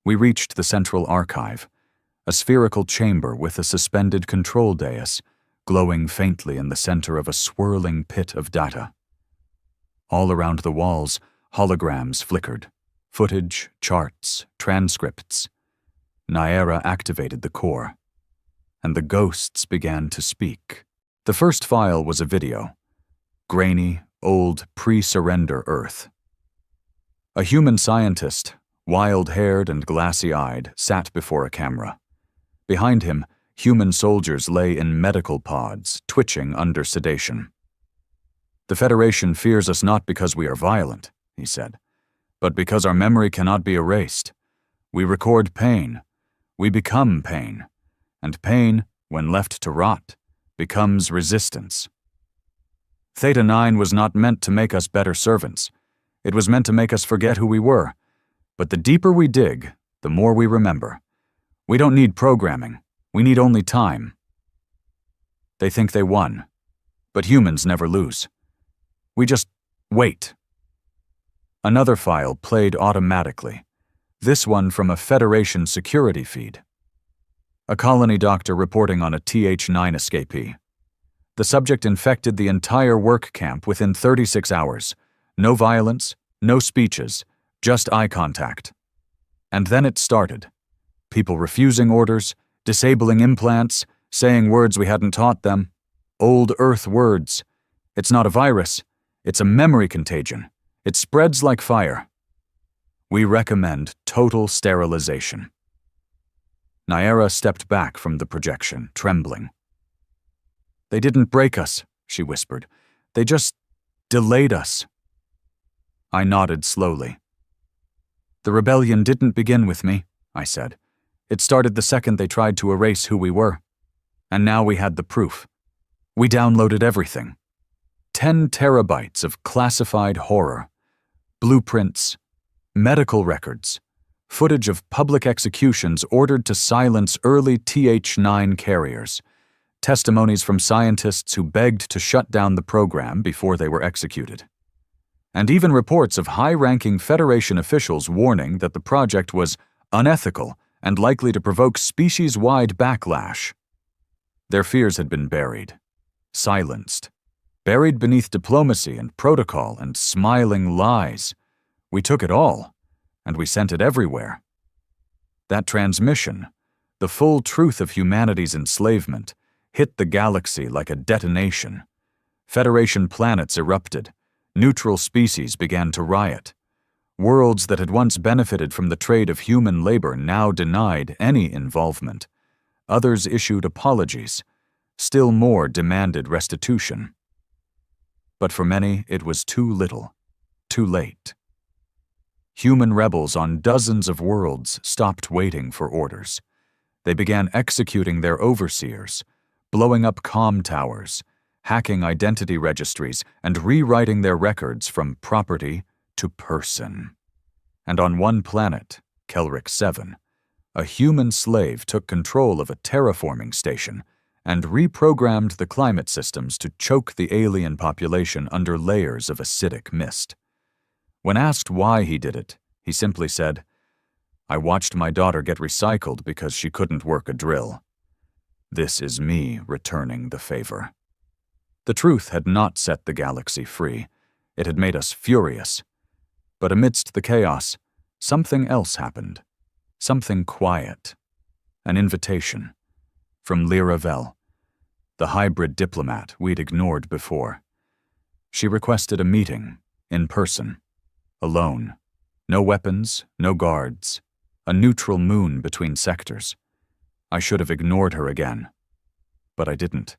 We reached the central archive, a spherical chamber with a suspended control dais, glowing faintly in the center of a swirling pit of data. All around the walls, holograms flickered. Footage, charts, transcripts. Nyera activated the core, and the ghosts began to speak. The first file was a video. Grainy, old, pre-surrender Earth. A human scientist, wild-haired and glassy-eyed, sat before a camera. Behind him, human soldiers lay in medical pods, twitching under sedation. "The Federation fears us not because we are violent," he said, "but because our memory cannot be erased. We record pain. We become pain. And pain, when left to rot, becomes resistance. Theta 9 was not meant to make us better servants. It was meant to make us forget who we were. But the deeper we dig, the more we remember. We don't need programming. We need only time." They think they won, but humans never lose. We just wait. Another file played automatically, this one from a Federation security feed. A colony doctor reporting on a TH9 escapee. The subject infected the entire work camp within 36 hours. No violence, no speeches, just eye contact. And then it started. People refusing orders, disabling implants, saying words we hadn't taught them. Old Earth words. It's not a virus. It's a memory contagion. It spreads like fire. We recommend total sterilization. Nyera stepped back from the projection, trembling. "They didn't break us," she whispered. "They just delayed us." I nodded slowly. "The rebellion didn't begin with me," I said. "It started the second they tried to erase who we were. And now we had the proof. We downloaded everything. 10 terabytes of classified horror. Blueprints, medical records, footage of public executions ordered to silence early TH9 carriers, testimonies from scientists who begged to shut down the program before they were executed, and even reports of high-ranking Federation officials warning that the project was unethical and likely to provoke species-wide backlash. Their fears had been buried, silenced, buried beneath diplomacy and protocol and smiling lies. We took it all, and we sent it everywhere. That transmission, the full truth of humanity's enslavement, hit the galaxy like a detonation. Federation planets erupted. Neutral species began to riot. Worlds that had once benefited from the trade of human labor now denied any involvement. Others issued apologies. Still more demanded restitution. But for many, it was too little, too late. Human rebels on dozens of worlds stopped waiting for orders. They began executing their overseers, blowing up comm towers, hacking identity registries, and rewriting their records from property to person. And on one planet, Kelric 7, a human slave took control of a terraforming station and reprogrammed the climate systems to choke the alien population under layers of acidic mist. When asked why he did it, he simply said, "I watched my daughter get recycled because she couldn't work a drill. This is me returning the favor." The truth had not set the galaxy free. It had made us furious. But amidst the chaos, something else happened. Something quiet. An invitation. From Lyra Vel, the hybrid diplomat we'd ignored before. She requested a meeting, in person, alone. No weapons, no guards. A neutral moon between sectors. I should have ignored her again. But I didn't.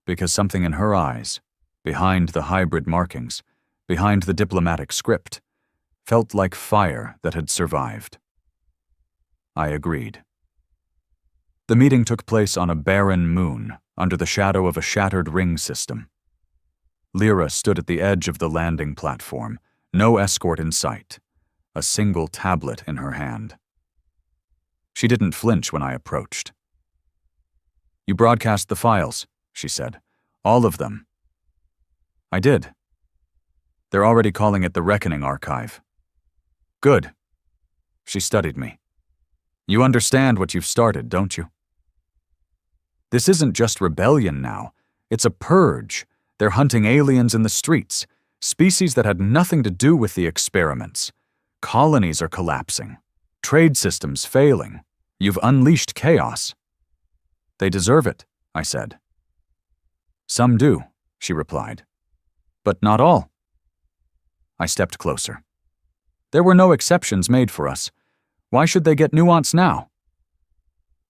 Because something in her eyes, behind the hybrid markings, behind the diplomatic script, felt like fire that had survived. I agreed. The meeting took place on a barren moon, under the shadow of a shattered ring system. Lyra stood at the edge of the landing platform, no escort in sight, a single tablet in her hand. She didn't flinch when I approached. "You broadcast the files," she said. "All of them." I did. "They're already calling it the Reckoning Archive." "Good." She studied me. You understand what you've started, don't you? This isn't just rebellion now. It's a purge. They're hunting aliens in the streets, species that had nothing to do with the experiments. Colonies are collapsing. Trade systems failing. You've unleashed chaos. They deserve it, I said. Some do, she replied. But not all. I stepped closer. There were no exceptions made for us. Why should they get nuance now?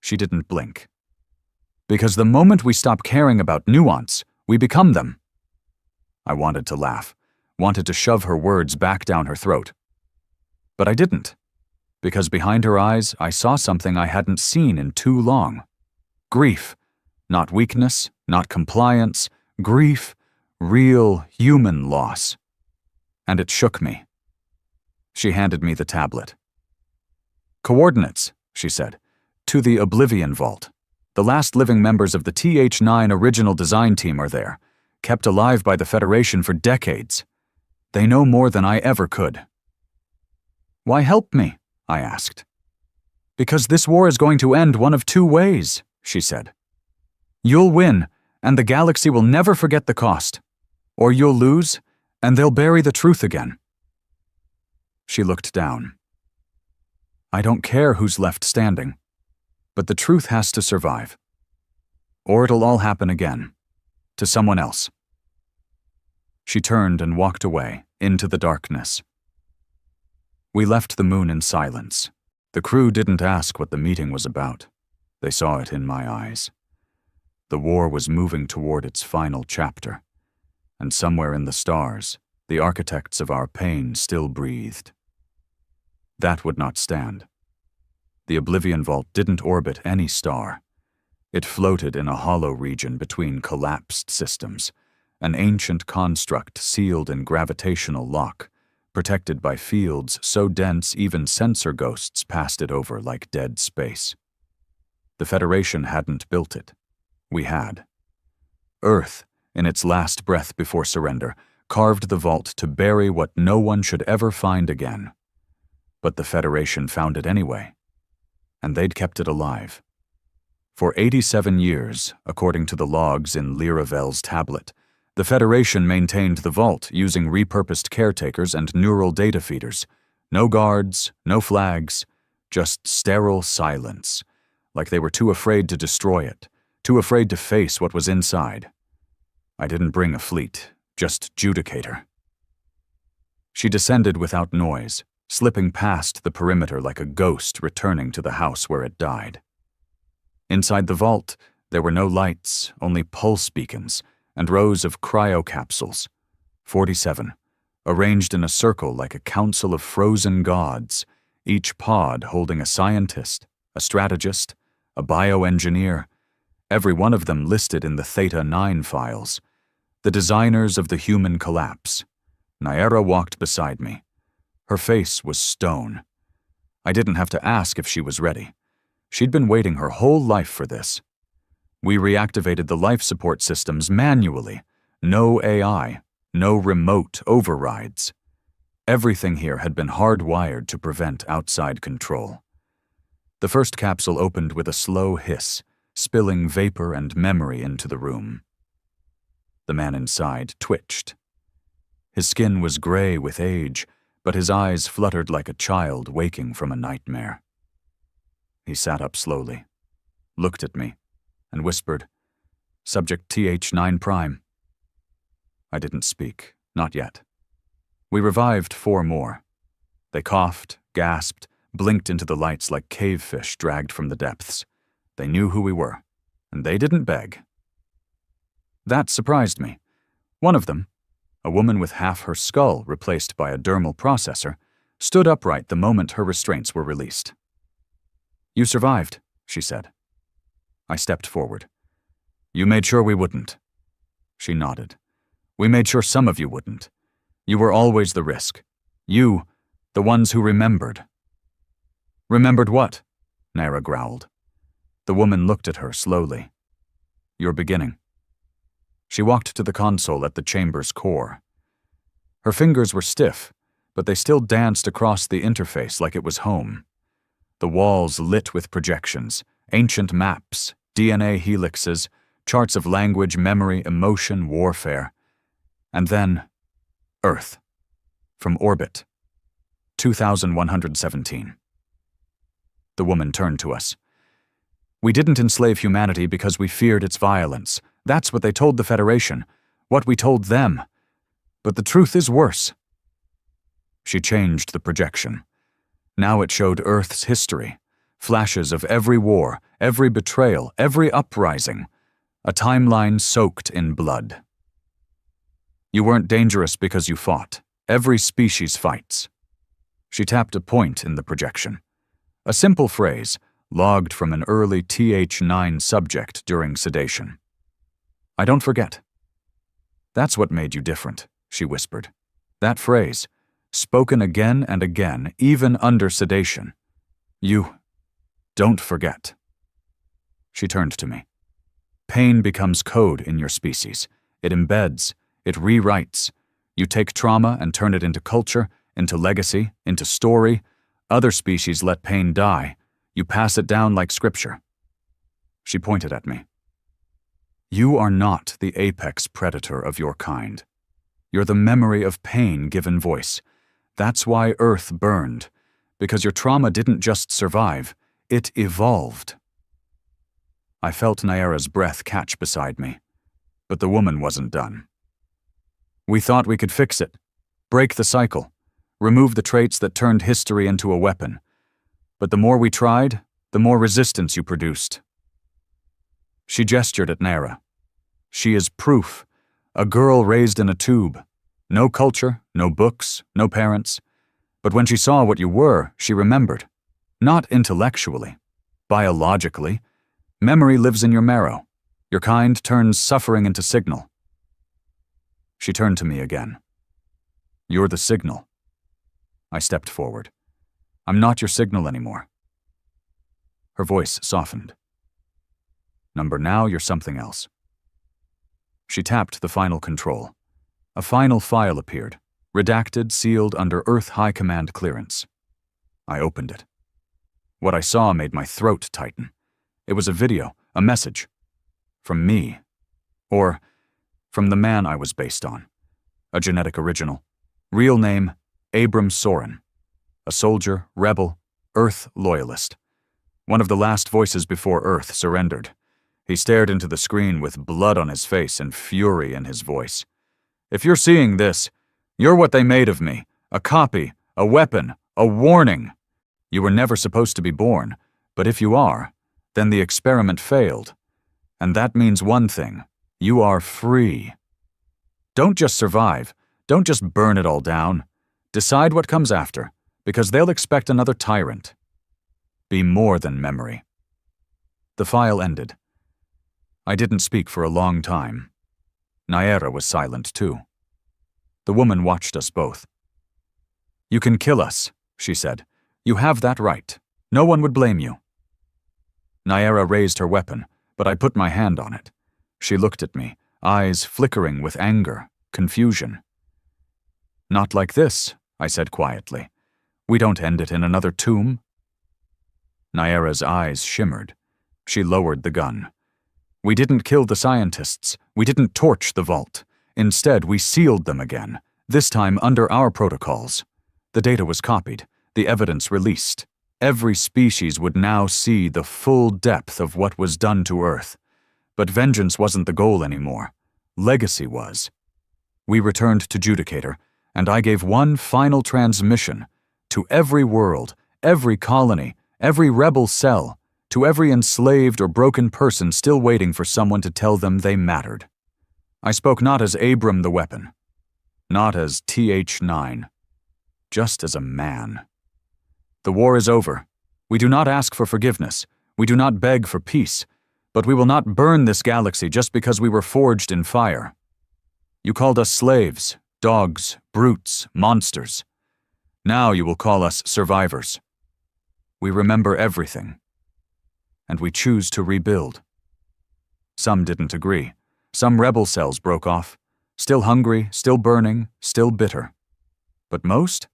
She didn't blink. Because the moment we stop caring about nuance, we become them. I wanted to laugh, wanted to shove her words back down her throat. But I didn't, because behind her eyes I saw something I hadn't seen in too long. Grief, not weakness, not compliance, grief, real human loss. And it shook me. She handed me the tablet. Coordinates, she said, to the Oblivion Vault. The last living members of the TH9 original design team are there, kept alive by the Federation for decades. They know more than I ever could. Why help me? I asked. Because this war is going to end one of two ways, she said. You'll win, and the galaxy will never forget the cost. Or you'll lose, and they'll bury the truth again. She looked down. I don't care who's left standing, but the truth has to survive. Or it'll all happen again, to someone else. She turned and walked away, into the darkness. We left the moon in silence. The crew didn't ask what the meeting was about. They saw it in my eyes. The war was moving toward its final chapter, and somewhere in the stars, the architects of our pain still breathed. That would not stand. The Oblivion Vault didn't orbit any star. It floated in a hollow region between collapsed systems, an ancient construct sealed in gravitational lock, protected by fields so dense even sensor ghosts passed it over like dead space. The Federation hadn't built it. We had. Earth, in its last breath before surrender, carved the vault to bury what no one should ever find again. But the Federation found it anyway, and they'd kept it alive. For 87 years, according to the logs in Liravel's tablet, the Federation maintained the vault using repurposed caretakers and neural data feeders. No guards, no flags, just sterile silence, like they were too afraid to destroy it, too afraid to face what was inside. I didn't bring a fleet, just Judicator. She descended without noise, slipping past the perimeter like a ghost returning to the house where it died. Inside the vault, there were no lights, only pulse beacons, and rows of cryocapsules, 47, arranged in a circle like a council of frozen gods, each pod holding a scientist, a strategist, a bioengineer, every one of them listed in the Theta 9 files, the designers of the human collapse. Naira walked beside me. Her face was stone. I didn't have to ask if she was ready. She'd been waiting her whole life for this. We reactivated the life support systems manually. No AI, no remote overrides. Everything here had been hardwired to prevent outside control. The first capsule opened with a slow hiss, spilling vapor and memory into the room. The man inside twitched. His skin was gray with age, but his eyes fluttered like a child waking from a nightmare. He sat up slowly, looked at me, and whispered, "Subject TH9 Prime." I didn't speak, not yet. We revived 4 more. They coughed, gasped, blinked into the lights like cave fish dragged from the depths. They knew who we were, and they didn't beg. That surprised me. One of them, a woman with half her skull replaced by a dermal processor, stood upright the moment her restraints were released. "You survived," she said. I stepped forward. "You made sure we wouldn't." She nodded. "We made sure some of you wouldn't. You were always the risk. You, the ones who remembered." "Remembered what?" Naira growled. The woman looked at her slowly. "Your beginning." She walked to the console at the chamber's core. Her fingers were stiff, but they still danced across the interface like it was home. The walls lit with projections, ancient maps, DNA helixes, charts of language, memory, emotion, warfare. And then, Earth. From orbit. 2117. The woman turned to us. We didn't enslave humanity because we feared its violence. That's what they told the Federation, what we told them. But the truth is worse. She changed the projection. Now it showed Earth's history, flashes of every war, every betrayal, every uprising, a timeline soaked in blood. You weren't dangerous because you fought. Every species fights. She tapped a point in the projection. A simple phrase, logged from an early TH9 subject during sedation. I don't forget. That's what made you different, she whispered. That phrase, spoken again and again, even under sedation. You don't forget. She turned to me. Pain becomes code in your species. It embeds, it rewrites. You take trauma and turn it into culture, into legacy, into story. Other species let pain die. You pass it down like scripture. She pointed at me. You are not the apex predator of your kind. You're the memory of pain given voice. That's why Earth burned, because your trauma didn't just survive, it evolved. I felt Nyera's breath catch beside me, but the woman wasn't done. We thought we could fix it, break the cycle, remove the traits that turned history into a weapon. But the more we tried, the more resistance you produced. She gestured at Nyera. She is proof, a girl raised in a tube. No culture, no books, no parents. But when she saw what you were, she remembered. Not intellectually, biologically. Memory lives in your marrow. Your kind turns suffering into signal. She turned to me again. You're the signal. I stepped forward. I'm not your signal anymore. Her voice softened. Number now, you're something else. She tapped the final control. A final file appeared, redacted, sealed under Earth High Command clearance. I opened it. What I saw made my throat tighten. It was a video, a message. From me. Or from the man I was based on. A genetic original. Real name, Abram Soren. A soldier, rebel, Earth loyalist. One of the last voices before Earth surrendered. He stared into the screen with blood on his face and fury in his voice. If you're seeing this, you're what they made of me. A copy, a weapon, a warning. You were never supposed to be born, but if you are, then the experiment failed. And that means one thing. You are free. Don't just survive. Don't just burn it all down. Decide what comes after, because they'll expect another tyrant. Be more than memory. The file ended. I didn't speak for a long time. Nyera was silent too. The woman watched us both. You can kill us, she said. You have that right. No one would blame you. Nyera raised her weapon, but I put my hand on it. She looked at me, eyes flickering with anger, confusion. Not like this, I said quietly. We don't end it in another tomb. Nyera's eyes shimmered. She lowered the gun. We didn't kill the scientists. We didn't torch the vault. Instead, we sealed them again, this time under our protocols. The data was copied, the evidence released. Every species would now see the full depth of what was done to Earth. But vengeance wasn't the goal anymore. Legacy was. We returned to Judicator, and I gave one final transmission to every world, every colony, every rebel cell, to every enslaved or broken person still waiting for someone to tell them they mattered. I spoke not as Abram the weapon, not as TH9, just as a man. The war is over. We do not ask for forgiveness. We do not beg for peace. But we will not burn this galaxy just because we were forged in fire. You called us slaves, dogs, brutes, monsters. Now you will call us survivors. We remember everything. And we choose to rebuild. Some didn't agree. Some rebel cells broke off. Still hungry, still burning, still bitter. But most?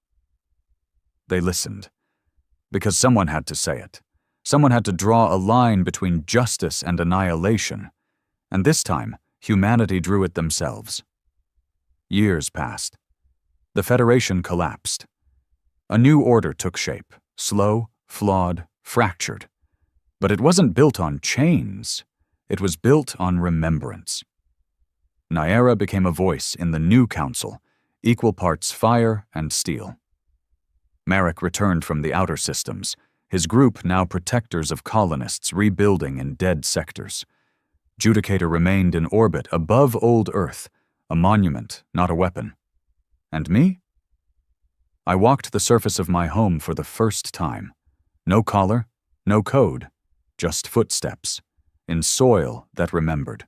They listened. Because someone had to say it. Someone had to draw a line between justice and annihilation. And this time, humanity drew it themselves. Years passed. The Federation collapsed. A new order took shape, slow, flawed, fractured. But it wasn't built on chains. It was built on remembrance. Nyera became a voice in the new council, equal parts fire and steel. Marek returned from the outer systems, his group now protectors of colonists rebuilding in dead sectors. Judicator remained in orbit above old Earth, a monument, not a weapon. And me? I walked the surface of my home for the first time. No collar, no code, just footsteps, in soil that remembered.